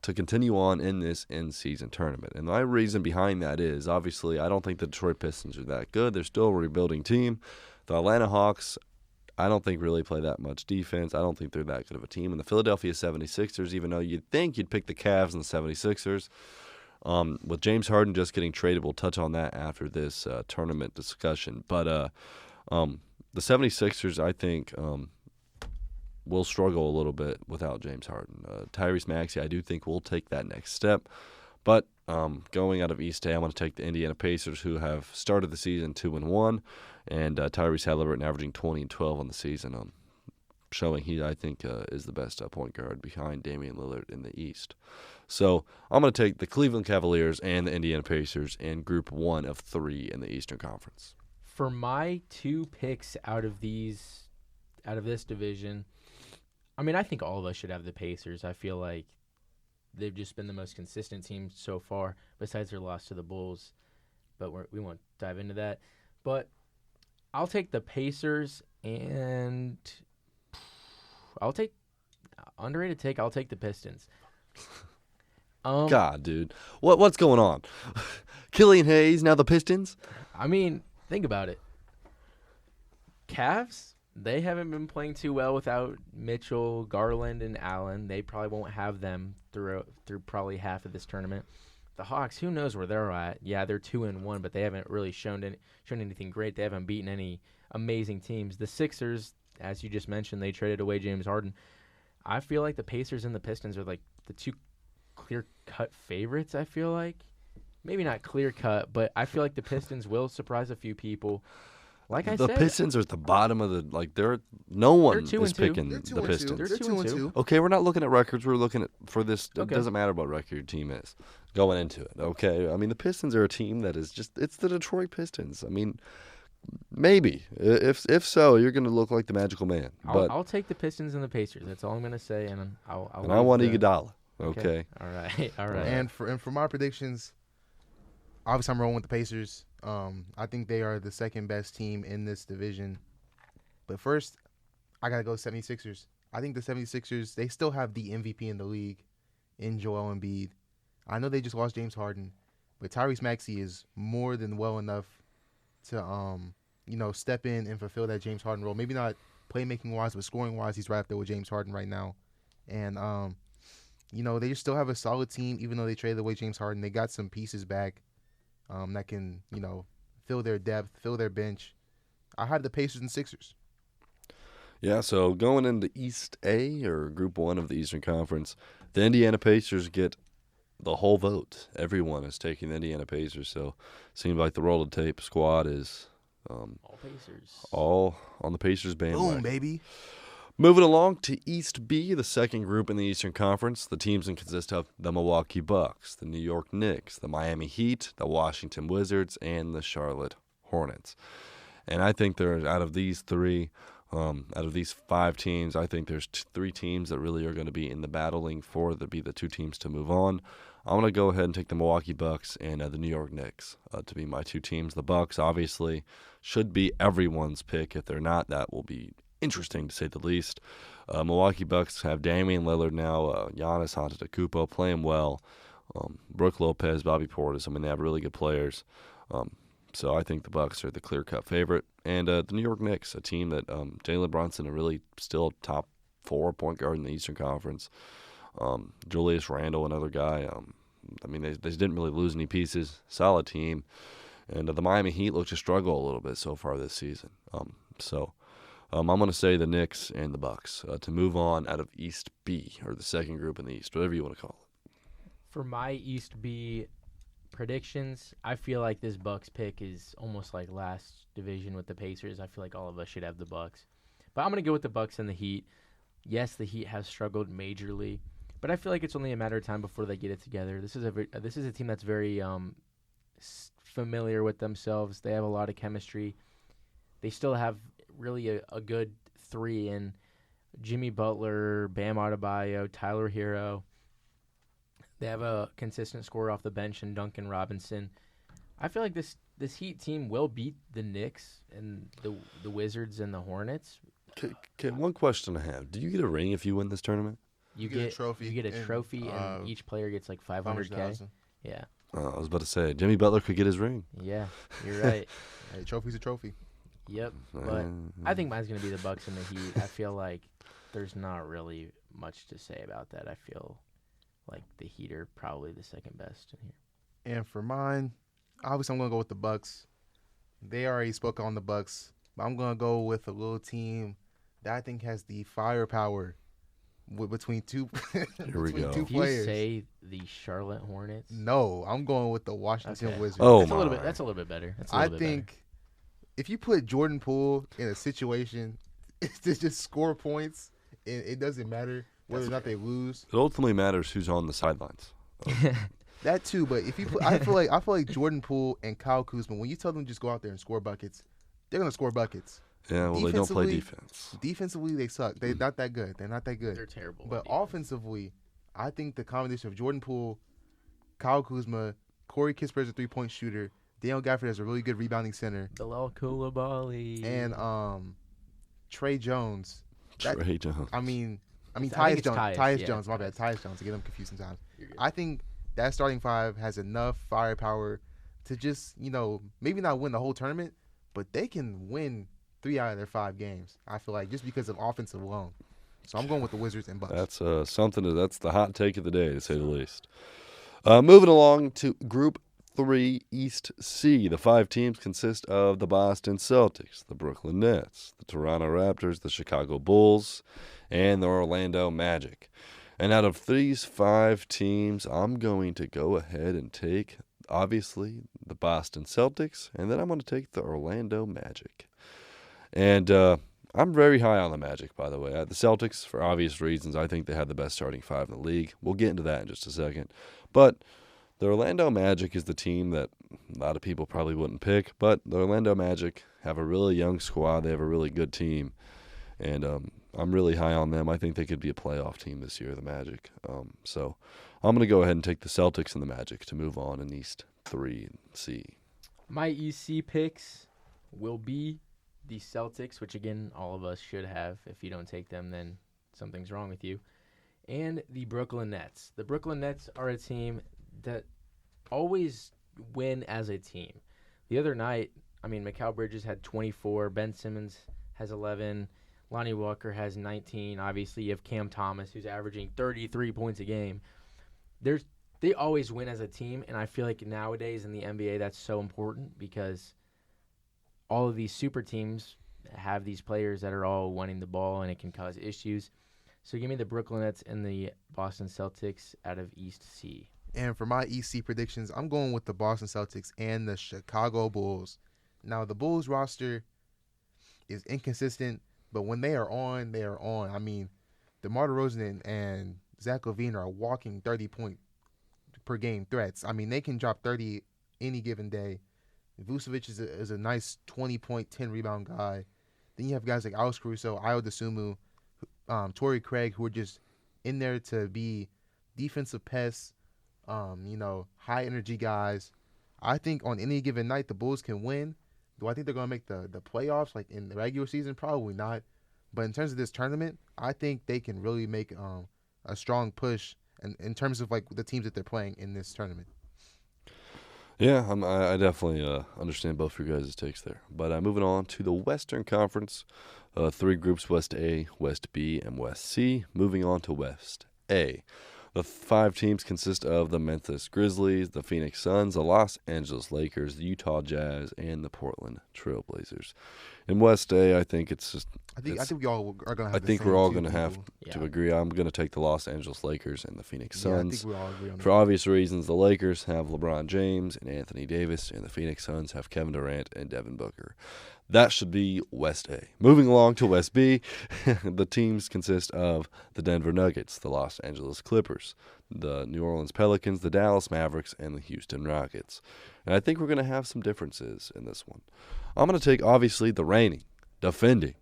continue on in this in-season tournament. And my reason behind that is, obviously, I don't think the Detroit Pistons are that good. They're still a rebuilding team. The Atlanta Hawks, I don't think really play that much defense. I don't think they're that good of a team. And the Philadelphia 76ers, even though you'd think you'd pick the Cavs and the 76ers, with James Harden just getting traded, we'll touch on that after this tournament discussion. But the 76ers, I think, will struggle a little bit without James Harden. Tyrese Maxey, I do think, will take that next step. But going out of East A, I'm going to take the Indiana Pacers, who have started the season 2-1, and Tyrese Halliburton averaging 20 and 12 on the season, showing he, I think, is the best point guard behind Damian Lillard in the East. So I'm going to take the Cleveland Cavaliers and the Indiana Pacers in Group 1 of 3 in the Eastern Conference. For my 2 picks out of this division, I mean, I think all of us should have the Pacers. I feel like they've just been the most consistent team so far, besides their loss to the Bulls. But we won't dive into that. But I'll take the Pacers, and I'll take the Pistons. God, dude. What's going on? Killian Hayes, now the Pistons? I mean, think about it. Cavs, they haven't been playing too well without Mitchell, Garland, and Allen. They probably won't have them through probably half of this tournament. The Hawks, who knows where they're at? Yeah, they're 2-1, but they haven't really shown anything great. They haven't beaten any amazing teams. The Sixers, as you just mentioned, they traded away James Harden. I feel like the Pacers and the Pistons are like the 2 clear-cut favorites, I feel like. Maybe not clear-cut, but I feel like the Pistons will surprise a few people. Like I The said, Pistons are at the bottom of no one They're 2-2. is picking They're 2 the and 2. Pistons. They're They're 2 and 2. 2. Okay, we're not looking at records. We're looking at for this. It Okay. doesn't matter what record your team is going into it. Okay, I mean the Pistons are a team that is it's the Detroit Pistons. I mean, maybe if so, you're going to look like the magical man. But I'll take the Pistons and the Pacers. That's all I'm gonna say, and I'll and I leave want the- Iguodala. Okay. All right. All right. And for my predictions, obviously I'm rolling with the Pacers. I think they are the second best team in this division. But first, I got to go 76ers. I think the 76ers, they still have the MVP in the league in Joel Embiid. I know they just lost James Harden, but Tyrese Maxey is more than well enough to step in and fulfill that James Harden role. Maybe not playmaking-wise, but scoring-wise, he's right up there with James Harden right now. And they just still have a solid team, even though they traded away James Harden. They got some pieces back that can, fill their depth, fill their bench. I have the Pacers and Sixers. Yeah, so going into East A or Group 1 of the Eastern Conference, the Indiana Pacers get the whole vote. Everyone is taking the Indiana Pacers, so seems like the roll of tape squad is all Pacers. all on the Pacers bandwagon. Boom, baby. Moving along to East B, the second group in the Eastern Conference, the teams consist of the Milwaukee Bucks, the New York Knicks, the Miami Heat, the Washington Wizards, and the Charlotte Hornets. And I think out of these 5 teams, I think there's 3 teams that really are going to be in the battling for the 2 teams to move on. I'm going to go ahead and take the Milwaukee Bucks and the New York Knicks to be my 2 teams. The Bucks obviously should be everyone's pick. If they're not, that will be interesting to say the least. Milwaukee Bucks have Damian Lillard now, Giannis Antetokounmpo playing well, Brook Lopez, Bobby Portis. I mean, they have really good players. So I think the Bucks are the clear-cut favorite. And the New York Knicks, a team that Jalen Brunson, a really still top 4 point guard in the Eastern Conference. Julius Randle, another guy. They didn't really lose any pieces. Solid team. And the Miami Heat look to struggle a little bit so far this season. I'm going to say the Knicks and the Bucks to move on out of East B, or the second group in the East, whatever you want to call it. For my East B predictions, I feel like this Bucks pick is almost like last division with the Pacers. I feel like all of us should have the Bucks. But I'm going to go with the Bucks and the Heat. Yes, the Heat has struggled majorly, but I feel like it's only a matter of time before they get it together. This is a team that's very familiar with themselves. They have a lot of chemistry. They still have really a good 3 in Jimmy Butler, Bam Adebayo, Tyler Hero. They have a consistent scorer off the bench in Duncan Robinson. I feel like this Heat team will beat the Knicks and the Wizards and the Hornets. Okay, one question I have. Do you get a ring if you win this tournament? You get a trophy. You get a and, trophy, and each player gets like $500K. 500,000. Yeah. I was about to say, Jimmy Butler could get his ring. Yeah, you're right. Hey, trophy's a trophy. Yep. But I think mine's going to be the Bucks and the Heat. I feel like there's not really much to say about that. I feel like the Heat are probably the second best in here. And for mine, obviously I'm going to go with the Bucks. They already spoke on the Bucks, but I'm going to go with a little team that I think has the firepower between two Here we go. two Did you players. say the Charlotte Hornets? No, I'm going with the Washington Okay. Wizards. Oh, That's a my. little bit. That's a little bit better. That's a I little bit think if you put Jordan Poole in a situation to just score points, it doesn't matter whether or not they lose. It ultimately matters who's on the sidelines. better. That too, but if you put, I feel like Jordan Poole and Kyle Kuzma, when you tell them to just go out there and score buckets, they're gonna score buckets. Yeah, well, they don't play Defensively- defense. Defensively, they suck. They're not that good. They're not that good. They're terrible. But on defense. offensively, I think the combination of Jordan Poole, Kyle Kuzma, Corey Kispert as a 3-point shooter, Daniel Gafford as a really good rebounding center, Bilal Coulibaly and Trey Jones. That- Trey Jones. I mean I think Tyus it's Jones. Tyus, Tyus yeah, Jones. My Tyus. bad. Tyus Jones. I get them confused sometimes. You're good. I think that starting 5 has enough firepower to just, maybe not win the whole tournament, but they can win 3 out of their 5 games. I feel like just because of offensive alone. So I'm going with the Wizards and Bucks. That's that's the hot take of the day, to say the least. Moving along to Group 3 East C. The 5 teams consist of the Boston Celtics, the Brooklyn Nets, the Toronto Raptors, the Chicago Bulls, and the Orlando Magic. And out of these 5 teams, I'm going to go ahead and take, obviously, the Boston Celtics, and then I'm going to take the Orlando Magic. And I'm very high on the Magic, by the way. The Celtics, for obvious reasons, I think they have the best starting five in the league. We'll get into that in just a second. But the Orlando Magic is the team that a lot of people probably wouldn't pick. But the Orlando Magic have a really young squad. They have a really good team. And I'm really high on them. I think they could be a playoff team this year, the Magic. So I'm going to go ahead and take the Celtics and the Magic to move on in East 3 and C. My EC picks will be the Celtics, which, again, all of us should have. If you don't take them, then something's wrong with you. And the Brooklyn Nets. The Brooklyn Nets are a team that always win as a team. The other night, Mikal Bridges had 24. Ben Simmons has 11. Lonnie Walker has 19. Obviously, you have Cam Thomas, who's averaging 33 points a game. They always win as a team, and I feel like nowadays in the NBA that's so important because all of these super teams have these players that are all winning the ball, and it can cause issues. So give me the Brooklyn Nets and the Boston Celtics out of East C. And for my EC predictions, I'm going with the Boston Celtics and the Chicago Bulls. Now, the Bulls roster is inconsistent, but when they are on, they are on. DeMar DeRozan and Zach LaVine are walking 30-point per game threats. They can drop 30 any given day. Vucevic is a nice 20-point, 10-rebound guy. Then you have guys like Alex Caruso, Ayo Dosunmu, Torrey Craig, who are just in there to be defensive pests, high-energy guys. I think on any given night, the Bulls can win. Do I think they're going to make the playoffs like in the regular season? Probably not. But in terms of this tournament, I think they can really make a strong push in terms of like the teams that they're playing in this tournament. Yeah, I definitely understand both of your guys' takes there. But moving on to the Western Conference, 3 groups, West A, West B, and West C. Moving on to West A. The 5 teams consist of the Memphis Grizzlies, the Phoenix Suns, the Los Angeles Lakers, the Utah Jazz, and the Portland Trail Blazers. In West A, I think it's just. I think we all are going to have. I think we're all going to have to agree. I'm going to take the Los Angeles Lakers and the Phoenix Suns. I think we all agree on that. For obvious reasons, the Lakers have LeBron James and Anthony Davis, and the Phoenix Suns have Kevin Durant and Devin Booker. That should be West A. Moving along to West B, the teams consist of the Denver Nuggets, the Los Angeles Clippers, the New Orleans Pelicans, the Dallas Mavericks, and the Houston Rockets. And I think we're going to have some differences in this one. I'm going to take, obviously, the reigning, defending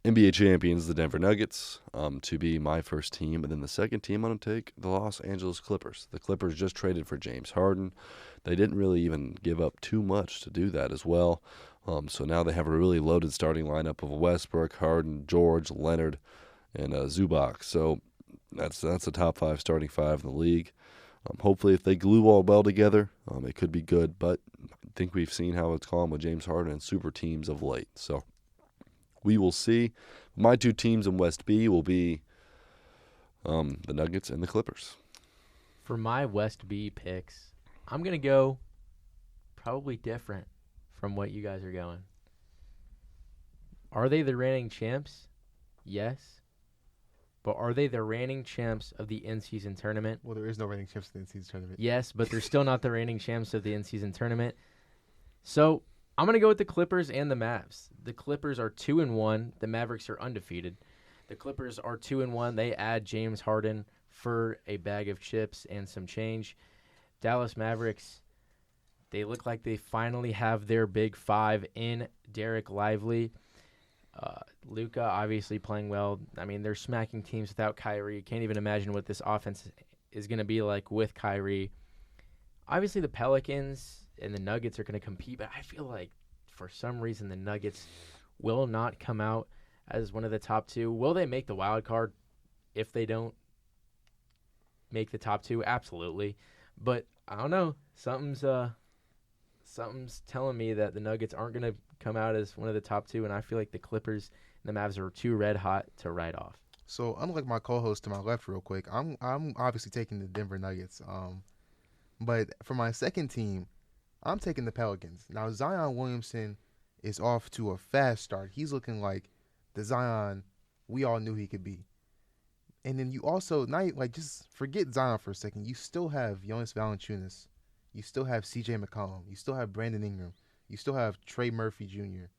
NBA champions, the Denver Nuggets, to be my first team. And then the second team, I'm going to take the Los Angeles Clippers. The Clippers just traded for James Harden. They didn't really even give up too much to do that as well. So now they have a really loaded starting lineup of Westbrook, Harden, George, Leonard, and Zubac. So that's the top 5 starting 5 in the league. Hopefully, if they glue all well together, it could be good. But I think we've seen how it's gone with James Harden and super teams of late. So we will see. My 2 teams in West B will be the Nuggets and the Clippers. For my West B picks, I'm going to go probably different from what you guys are going. Are they the reigning champs? Yes. But are they the reigning champs of the in-season tournament? Well, there is no reigning champs of the in-season tournament. Yes, but they're still not the reigning champs of the in-season tournament. So I'm going to go with the Clippers and the Mavs. The Clippers are 2-1. The Mavericks are undefeated. The Clippers are 2-1. They add James Harden for a bag of chips and some change. Dallas Mavericks, they look like they finally have their big 5 in Derek Lively. Luka obviously playing well. They're smacking teams without Kyrie. Can't even imagine what this offense is going to be like with Kyrie. Obviously, the Pelicans and the Nuggets are going to compete, but I feel like for some reason the Nuggets will not come out as one of the top 2. Will they make the wild card if they don't make the top 2? Absolutely. But I don't know. Something's telling me that the Nuggets aren't going to come out as one of the top 2, and I feel like the Clippers and the Mavs are too red hot to write off. So unlike my co-host to my left, real quick, I'm obviously taking the Denver Nuggets. But for my second team, I'm taking the Pelicans. Now Zion Williamson is off to a fast start. He's looking like the Zion we all knew he could be. And then you also just forget Zion for a second. You still have Jonas Valanciunas. You still have C.J. McCollum. You still have Brandon Ingram. You still have Trey Murphy Jr.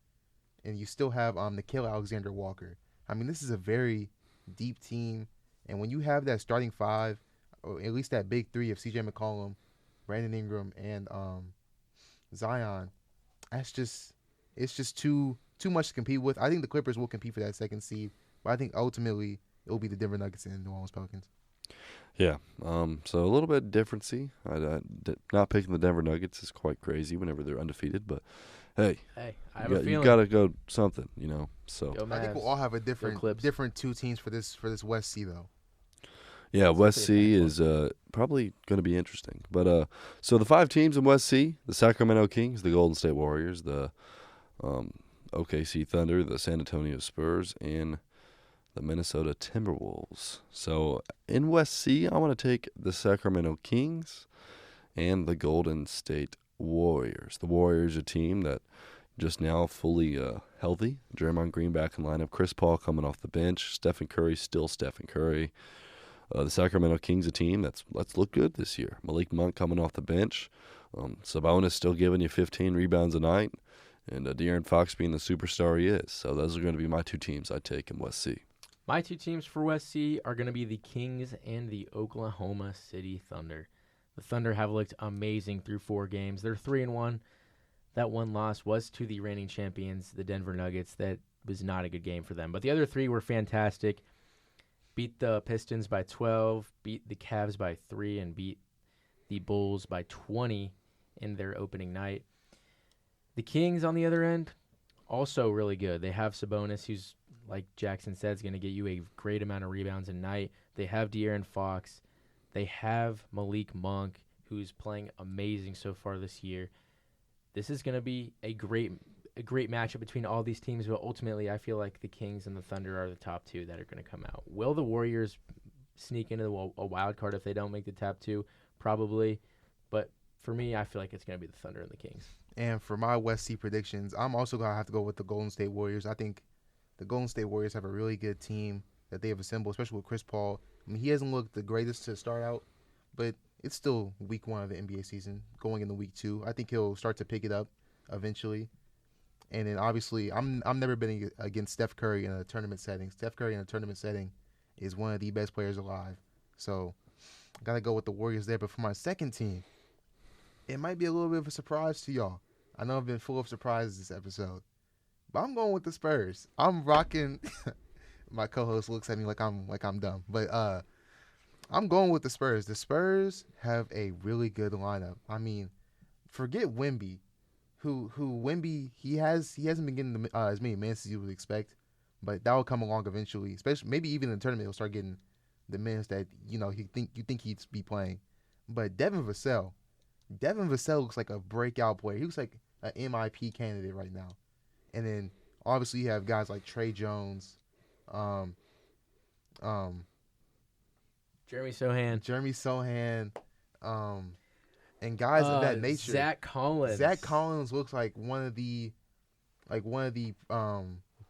and you still have Nikhil Alexander-Walker. I mean, this is a very deep team, and when you have that starting five, or at least that big three of C.J. McCollum, Brandon Ingram, and Zion, it's just too much to compete with. I think the Clippers will compete for that second seed, but I think ultimately it will be the Denver Nuggets and New Orleans Pelicans. Yeah, so a little bit differency. Not picking the Denver Nuggets is quite crazy whenever they're undefeated, but hey, I have a feeling. You got to go something, So Go I think we'll all have a Clips. different two teams for this West C though. yeah, West C is probably going to be interesting. But so the 5 teams in West C: the Sacramento Kings, the Golden State Warriors, the OKC Thunder, the San Antonio Spurs, and the Minnesota Timberwolves. So in West C, I want to take the Sacramento Kings and the Golden State Warriors. The Warriors are a team that just now fully healthy. Draymond Green back in lineup. Chris Paul coming off the bench. Stephen Curry still Stephen Curry. The Sacramento Kings a team that's looked good this year. Malik Monk coming off the bench. Sabonis still giving you 15 rebounds a night. And De'Aaron Fox being the superstar he is. So those are going to be my 2 teams I take in West C. My 2 teams for West C are going to be the Kings and the Oklahoma City Thunder. The Thunder have looked amazing through 4 games. They're 3-1. That one loss was to the reigning champions, the Denver Nuggets. That was not a good game for them. But the other 3 were fantastic. Beat the Pistons by 12, beat the Cavs by 3, and beat the Bulls by 20 in their opening night. The Kings, on the other end, also really good. They have Sabonis, who's, like Jackson said, is going to get you a great amount of rebounds a night. They have De'Aaron Fox. They have Malik Monk, who's playing amazing so far this year. This is going to be a great matchup between all these teams, but ultimately I feel like the Kings and the Thunder are the top 2 that are going to come out. Will the Warriors sneak into a wild card if they don't make the top 2? Probably. But for me, I feel like it's going to be the Thunder and the Kings. And for my West C predictions, I'm also going to have to go with the Golden State Warriors. I think the Golden State Warriors have a really good team that they have assembled, especially with Chris Paul. I mean, he hasn't looked the greatest to start out, but it's still week 1 of the NBA season, going into week 2. I think he'll start to pick it up eventually. And then obviously, I'm never betting against Steph Curry in a tournament setting. Steph Curry in a tournament setting is one of the best players alive. So I got to go with the Warriors there. But for my second team, it might be a little bit of a surprise to y'all. I know I've been full of surprises this episode, but I'm going with the Spurs. I'm rocking. My co-host looks at me like I'm dumb, but I'm going with the Spurs. The Spurs have a really good lineup. I mean, forget Wemby, who Wemby he hasn't been getting as many minutes as you would expect, but that will come along eventually. Especially maybe even in the tournament he'll start getting the minutes that you think he'd be playing. But Devin Vassell looks like a breakout player. He looks like an MIP candidate right now. And then obviously you have guys like Trey Jones, Jeremy Sohan, and guys of that nature. Zach Collins looks like one of the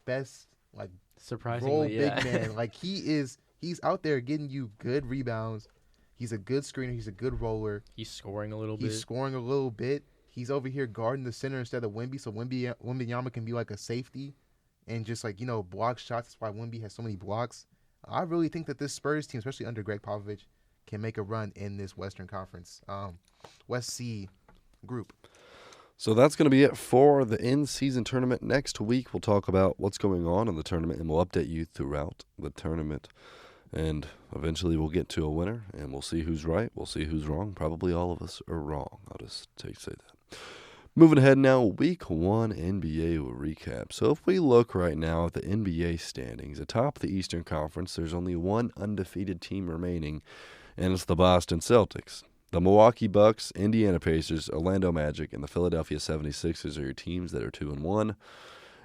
best surprisingly role yeah. big man. Like he's out there getting you good rebounds. He's a good screener. He's a good roller. He's scoring a little bit. He's over here guarding the center instead of Wemby, so Wembanyama can be like a safety and just block shots. That's why Wemby has so many blocks. I really think that this Spurs team, especially under Greg Popovich, can make a run in this Western Conference West C group. So that's going to be it for the in-season tournament. Next week, we'll talk about what's going on in the tournament, and we'll update you throughout the tournament. And eventually we'll get to a winner, and we'll see who's right. We'll see who's wrong. Probably all of us are wrong. I'll just say that. Moving ahead now, Week 1 NBA recap. So if we look right now at the NBA standings, atop the Eastern Conference, there's only one undefeated team remaining, and it's the Boston Celtics. The Milwaukee Bucks, Indiana Pacers, Orlando Magic, and the Philadelphia 76ers are your teams that are 2-1.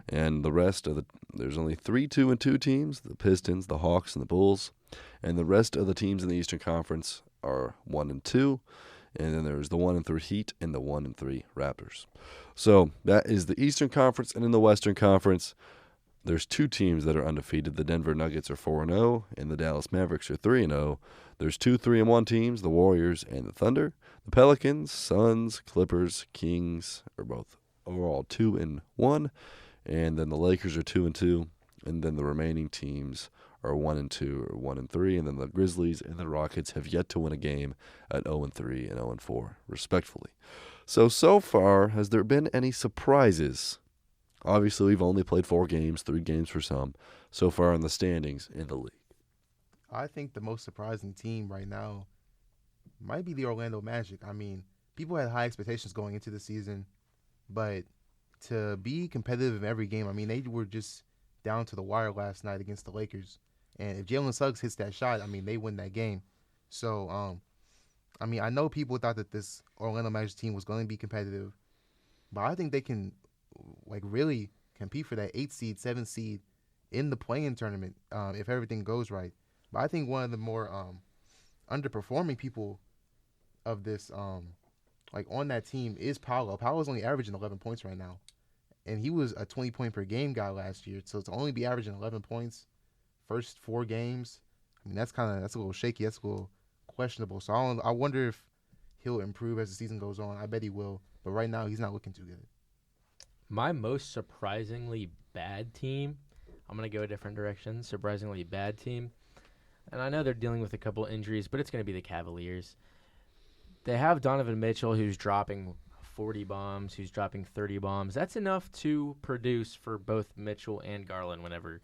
And the rest of there's only 3 2-2 teams, the Pistons, the Hawks, and the Bulls. And the rest of the teams in the Eastern Conference are 1-2. And then there's the 1-3 Heat and the 1-3 Raptors. So that is the Eastern Conference. And in the Western Conference, there's 2 teams that are undefeated. The Denver Nuggets are 4-0, and the Dallas Mavericks are 3-0. There's 2 3-1 teams, the Warriors and the Thunder. The Pelicans, Suns, Clippers, Kings are all 2-1. and then the Lakers are 2-2, and then the remaining teams are 1-2 or 1-3, and then the Grizzlies and the Rockets have yet to win a game at 0-3 and 0-4, respectfully. So far, has there been any surprises? Obviously, we've only played 4 games, 3 games for some, so far in the standings in the league. I think the most surprising team right now might be the Orlando Magic. I mean, people had high expectations going into the season, but to be competitive in every game, I mean, they were just down to the wire last night against the Lakers. And if Jalen Suggs hits that shot, I mean, they win that game. So, I mean, I know people thought that this Orlando Magic team was going to be competitive, but I think they can, like, really compete for that 8 seed, 7 seed in the play-in tournament if everything goes right. But I think one of the more underperforming people of this, like, on that team is Paolo. Paolo's only averaging 11 points right now. And he was a 20-point-per-game guy last year. So to only be averaging 11 points first 4 games, I mean, that's a little shaky. That's a little questionable. So I wonder if he'll improve as the season goes on. I bet he will. But right now, he's not looking too good. My most surprisingly bad team, I'm going to go a different direction, surprisingly bad team. And I know they're dealing with a couple injuries, but it's going to be the Cavaliers. They have Donovan Mitchell, who's dropping 40 bombs, who's dropping 30 bombs. That's enough to produce for both Mitchell and Garland whenever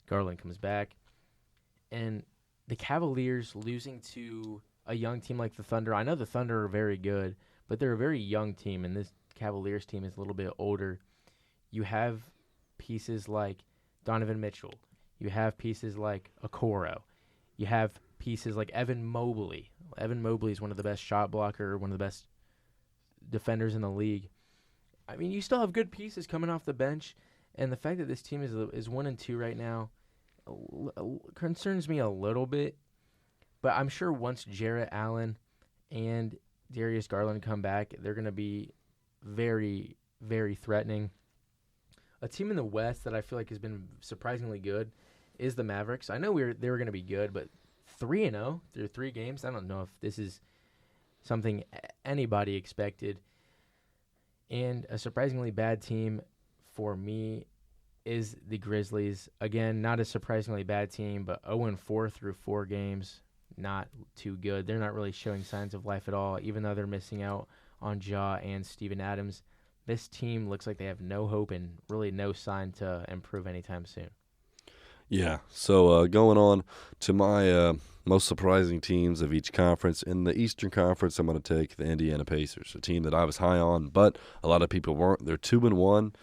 Garland comes back. And the Cavaliers losing to a young team like the Thunder. I know the Thunder are very good, but they're a very young team, and this Cavaliers team is a little bit older. You have pieces like Donovan Mitchell. You have pieces like Okoro. You have pieces like Evan Mobley. Evan Mobley is one of the best shot blocker, one of the best defenders in the league. I mean, you still have good pieces coming off the bench, and the fact that this team is 1-2 right now concerns me a little bit. But I'm sure once Jarrett Allen and Darius Garland come back, they're going to be very, very threatening. A team in the West that I feel like has been surprisingly good is the Mavericks. I know they were going to be good, but 3-0 through 3 games, I don't know if this is something anybody expected. And a surprisingly bad team for me is the Grizzlies. Again, not a surprisingly bad team, but 0-4 through 4 games, not too good. They're not really showing signs of life at all, even though they're missing out on Ja and Steven Adams. This team looks like they have no hope and really no sign to improve anytime soon. Yeah, so going on to my most surprising teams of each conference. In the Eastern Conference, I'm going to take the Indiana Pacers, a team that I was high on, but a lot of people weren't. They're 2-1.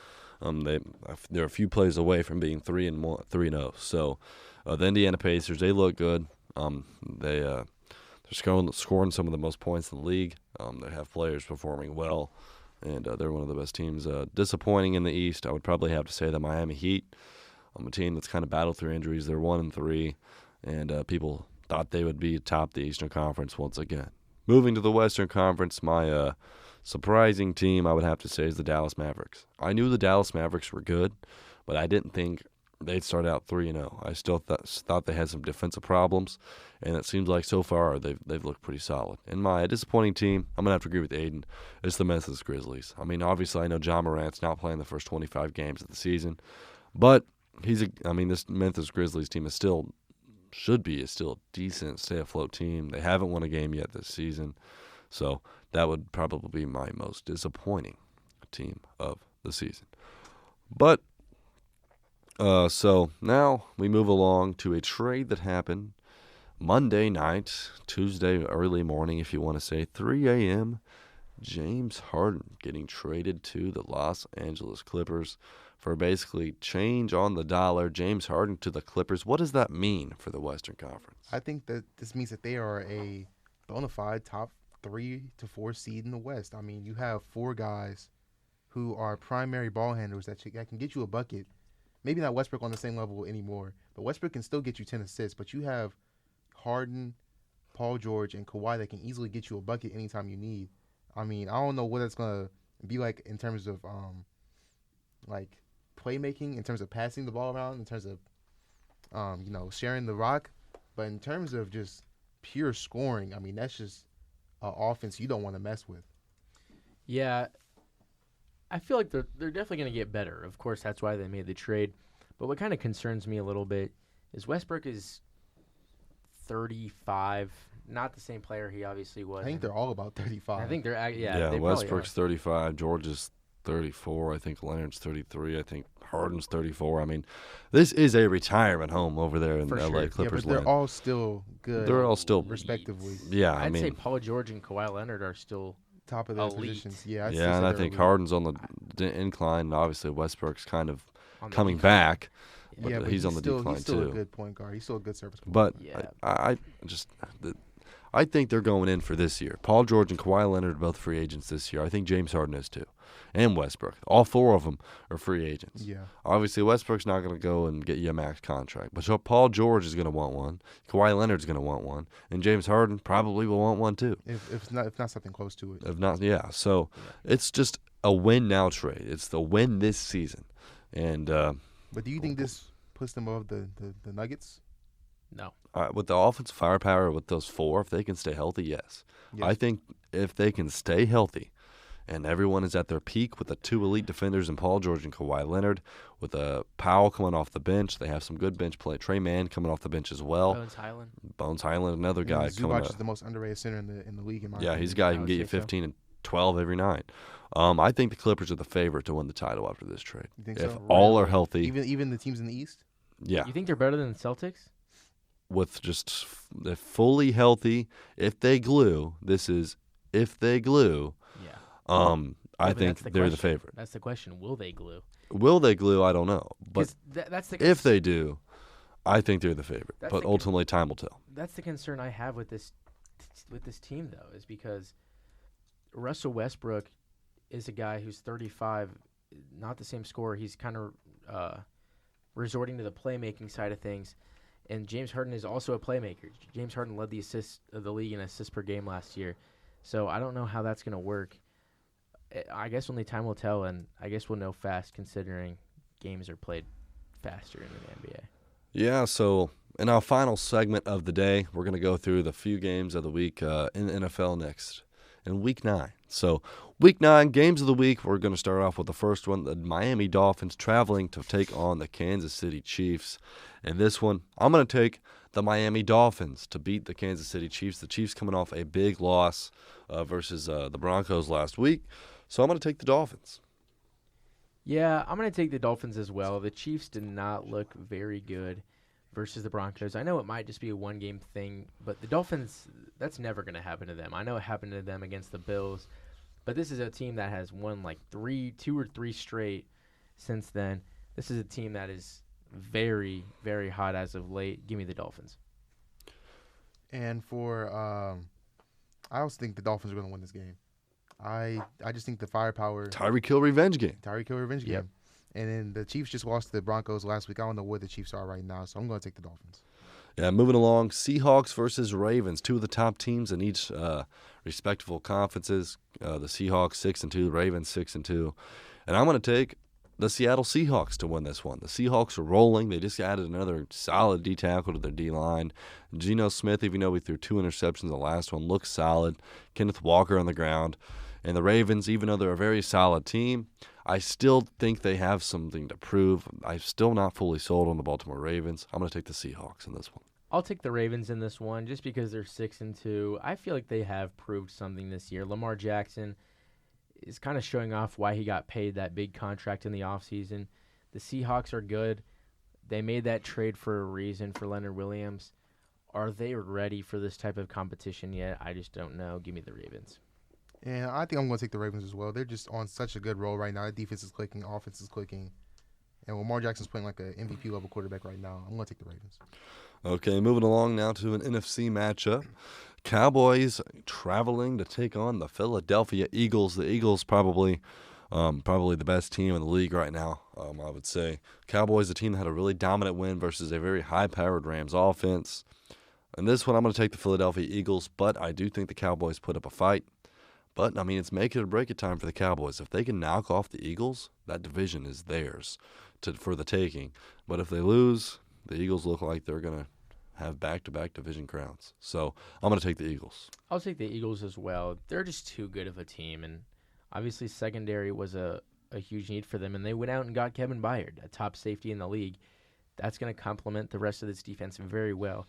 They're a few plays away from being 3-0. So the Indiana Pacers, they look good. They're scoring some of the most points in the league. They have players performing well, and they're one of the best teams. Disappointing in the East, I would probably have to say the Miami Heat. A team that's kind of battled through injuries. They're 1-3, and people thought they would be atop the Eastern Conference once again. Moving to the Western Conference, my surprising team, I would have to say, is the Dallas Mavericks. I knew the Dallas Mavericks were good, but I didn't think they'd start out 3-0. I still thought they had some defensive problems, and it seems like so far they've looked pretty solid. And my disappointing team, I'm going to have to agree with Aiden, it's the Memphis Grizzlies. I mean, obviously I know Ja Morant's not playing the first 25 games of the season, but this Memphis Grizzlies team should be a decent stay afloat team. They haven't won a game yet this season, so that would probably be my most disappointing team of the season. But so now we move along to a trade that happened Monday night, Tuesday early morning, if you want to say 3 a.m. James Harden getting traded to the Los Angeles Clippers for basically change on the dollar. James Harden to the Clippers. What does that mean for the Western Conference? I think that this means that they are a bona fide top 3 to 4 seed in the West. I mean, you have 4 guys who are primary ball handlers that can get you a bucket. Maybe not Westbrook on the same level anymore, but Westbrook can still get you 10 assists. But you have Harden, Paul George, and Kawhi that can easily get you a bucket anytime you need. I mean, I don't know what it's going to be like in terms of like playmaking, in terms of passing the ball around, in terms of sharing the rock, but in terms of just pure scoring, I mean, that's just an offense you don't want to mess with. Yeah, I feel like they're definitely going to get better. Of course, that's why they made the trade. But what kind of concerns me a little bit is Westbrook is 35, not the same player he obviously was. I think they're all about 35. I think they're they Yeah, probably Westbrook's are. 35, George is 34. I think Leonard's 33. I think Harden's 34. I mean, this is a retirement home over there in For LA sure. yeah, Clippers but they're land. all still good. They're all still, respectively yeah. I I'd say mean, Paul George and Kawhi Leonard are still top of their elite. positions. Yeah, I'd yeah, say and I they're think elite. Harden's on the incline, and obviously Westbrook's kind of on the coming decline. back, but Yeah, but he's on the still, decline he's still too. a good point guard. He's still a good service point. But Yeah. I think they're going in for this year. Paul George and Kawhi Leonard are both free agents this year. I think James Harden is too, and Westbrook. All four of them are free agents. Yeah. Obviously, Westbrook's not going to go and get you a max contract, but so Paul George is going to want one. Kawhi Leonard's going to want one, and James Harden probably will want one too. If not something close to it. If not, yeah. So it's just a win now trade. It's the win this season, and But do you think this puts them above the Nuggets? No. with the offensive firepower with those four, if they can stay healthy, yes. I think if they can stay healthy and everyone is at their peak with the two elite defenders in Paul George and Kawhi Leonard, with Powell coming off the bench, they have some good bench play. Trey Mann coming off the bench as well. Bones Highland, another And guy coming Zubac up. is the most underrated center in the league. In my Yeah, opinion. he's a guy who I can would get you say so. 15 and 12 every night. I think the Clippers are the favorite to win the title after this trade. You think If so? all are healthy, Even the teams in the East. yeah, You think they're better than the Celtics? with just they're fully healthy. If they glue, if they glue. Yeah. I but think that's the they're the question. favorite. That's the question. Will they glue? Will they glue? I don't know, but 'Cause that's the if they do, I think they're the favorite. That's But the- ultimately, time will tell. that's the concern I have with this team though, is because Russell Westbrook is a guy who's 35, not the same scorer. He's kind of resorting to the playmaking side of things, and James Harden is also a playmaker. James Harden led the assists of the league in assists per game last year, so I don't know how that's going to work. I guess only time will tell, and I guess we'll know fast considering games are played faster in the NBA. Yeah, so in our final segment of the day, we're going to go through the few games of the week in the NFL next, in Week 9. So Week 9, games of the week, we're going to start off with the first one, the Miami Dolphins traveling to take on the Kansas City Chiefs. And this one, I'm going to take the Miami Dolphins to beat the Kansas City Chiefs. The Chiefs coming off a big loss versus the Broncos last week. So I'm going to take the Dolphins. Yeah, I'm going to take the Dolphins as well. The Chiefs did not look very good versus the Broncos. I know it might just be a one-game thing, but the Dolphins, that's never going to happen to them. I know it happened to them against the Bills, but this is a team that has won like 2 or 3 straight since then. This is a team that is very, very hot as of late. Give me the Dolphins. And for I also think the Dolphins are going to win this game. I just think the firepower. Tyreek Hill revenge game. Tyreek Hill revenge game. Yep. And then the Chiefs just lost to the Broncos last week. I don't know where the Chiefs are right now, so I'm going to take the Dolphins. Yeah, moving along, Seahawks versus Ravens, two of the top teams in each respectable conferences. The Seahawks 6-2, Ravens 6-2, and I'm going to take the Seattle Seahawks to win this one. The Seahawks are rolling. They just added another solid D tackle to their D line. Geno Smith, even though he threw 2 interceptions, the last one looks solid. Kenneth Walker on the ground, and the Ravens, even though they're a very solid team, I still think they have something to prove. I'm still not fully sold on the Baltimore Ravens. I'm going to take the Seahawks in this one. I'll take the Ravens in this one just because they're 6-2. I feel like they have proved something this year. Lamar Jackson is kind of showing off why he got paid that big contract in the offseason. The Seahawks are good. They made that trade for a reason for Leonard Williams. Are they ready for this type of competition yet? I just don't know. Give me the Ravens. And I think I'm going to take the Ravens as well. They're just on such a good roll right now. The defense is clicking, offense is clicking. And Lamar Jackson's playing like an MVP level quarterback right now. I'm going to take the Ravens. Okay, moving along now to an NFC matchup. Cowboys traveling to take on the Philadelphia Eagles. The Eagles probably the best team in the league right now, I would say. Cowboys, a team that had a really dominant win versus a very high-powered Rams offense. And this one, I'm going to take the Philadelphia Eagles, but I do think the Cowboys put up a fight. But, I mean, it's make it or break it time for the Cowboys. If they can knock off the Eagles, that division is theirs for the taking. But if they lose, the Eagles look like they're going to have back-to-back division crowns. So I'm going to take the Eagles. I'll take the Eagles as well. They're just too good of a team, and obviously secondary was a a huge need for them, and they went out and got Kevin Byard, a top safety in the league. That's going to complement the rest of this defense very well.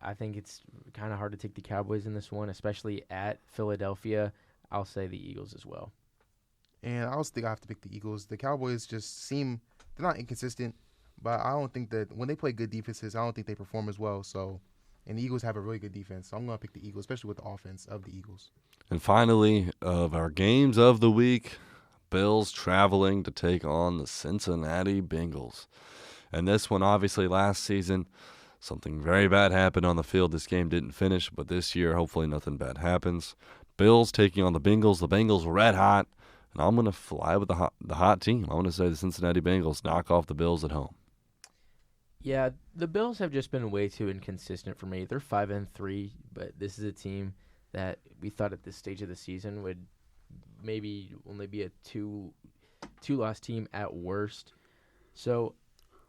I think it's kind of hard to take the Cowboys in this one, especially at Philadelphia. I'll say the Eagles as well. And I also think I have to pick the Eagles. The Cowboys just seem – they're not inconsistent, but I don't think that when they play good defenses, I don't think they perform as well. So, and the Eagles have a really good defense, so I'm going to pick the Eagles, especially with the offense of the Eagles. And finally, of our games of the week, Bills traveling to take on the Cincinnati Bengals. And this one, obviously, last season, something very bad happened on the field. This game didn't finish, but this year, hopefully nothing bad happens. Bills taking on the Bengals. The Bengals red hot, and I'm going to fly with the hot team. I'm going to say the Cincinnati Bengals knock off the Bills at home. Yeah, the Bills have just been way too inconsistent for me. They're 5-3, but this is a team that we thought at this stage of the season would maybe only be a two-loss team at worst. So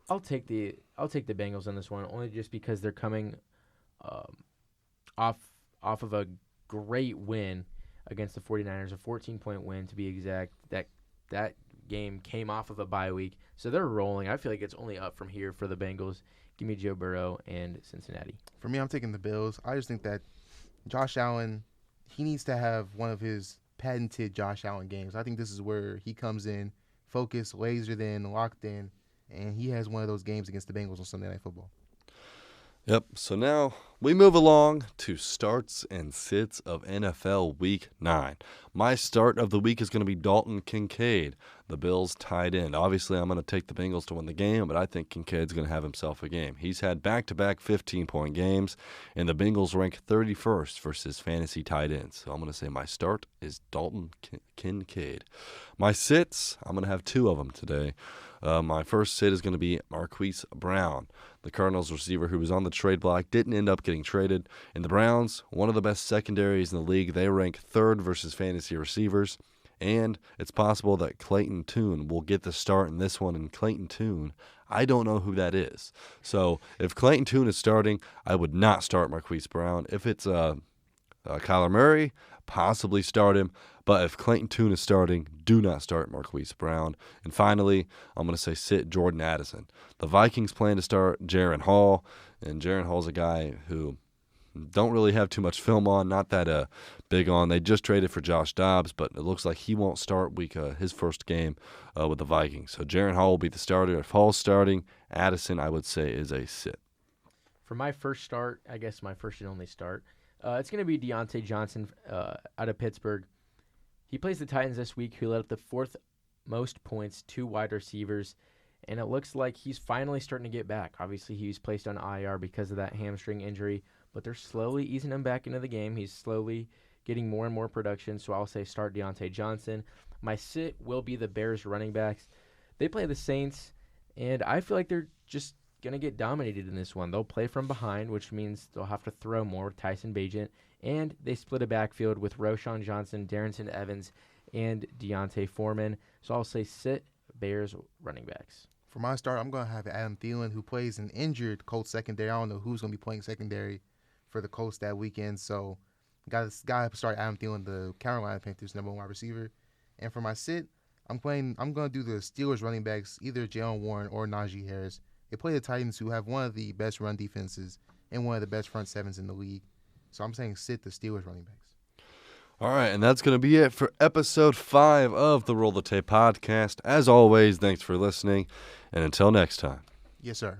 I'll take the Bengals on this one, only just because they're coming off of a great win against the 49ers, a 14-point win to be exact. That game came off of a bye week, so they're rolling. I feel like it's only up from here for the Bengals. Give me Joe Burrow and Cincinnati. For me, I'm taking the Bills. I just think that Josh Allen, he needs to have one of his patented Josh Allen games. I think this is where he comes in, focused, lasered in, locked in, and he has one of those games against the Bengals on Sunday Night Football. Yep, so now we move along to starts and sits of NFL Week 9. My start of the week is going to be Dalton Kincaid, the Bills' tight end. Obviously, I'm going to take the Bengals to win the game, but I think Kincaid's going to have himself a game. He's had back-to-back 15-point games, and the Bengals rank 31st versus fantasy tight ends. So I'm going to say my start is Dalton Kincaid. My sits, I'm going to have two of them today. My first sit is going to be Marquise Brown, the Cardinals receiver who was on the trade block, didn't end up getting traded. And the Browns, one of the best secondaries in the league, they rank third versus fantasy receivers. And it's possible that Clayton Tune will get the start in this one. And Clayton Tune, I don't know who that is. So if Clayton Tune is starting, I would not start Marquise Brown. If it's Kyler Murray, possibly start him. But if Clayton Tune is starting, do not start Marquise Brown. And finally, I'm going to say sit Jordan Addison. The Vikings plan to start Jaron Hall, and Jaron Hall's a guy who don't really have too much film on, not that big on. They just traded for Josh Dobbs, but it looks like he won't start his first game with the Vikings. So Jaron Hall will be the starter. If Hall's starting, Addison, I would say, is a sit. For my first start, I guess my first and only start, it's going to be Deontay Johnson out of Pittsburgh. He plays the Titans this week, who led up the fourth most points to wide receivers, and it looks like he's finally starting to get back. Obviously, he was placed on IR because of that hamstring injury, but they're slowly easing him back into the game. He's slowly getting more and more production, so I'll say start Deontay Johnson. My sit will be the Bears running backs. They play the Saints, and I feel like they're just going to get dominated in this one. They'll play from behind, which means they'll have to throw more with Tyson Bagent. And they split a backfield with Roshan Johnson, Darrington Evans, and Deontay Foreman. So I'll say sit Bears running backs. For my start, I'm going to have Adam Thielen, who plays an injured Colts secondary. I don't know who's going to be playing secondary for the Colts that weekend. So got to start Adam Thielen, the Carolina Panthers' number one wide receiver. And for my sit, I'm going to do the Steelers running backs, either Jalen Warren or Najee Harris. They play the Titans, who have one of the best run defenses and one of the best front sevens in the league. So I'm saying sit the Steelers running backs. All right, and that's going to be it for episode 5 of the Roll the Tape podcast. As always, thanks for listening, and until next time. Yes, sir.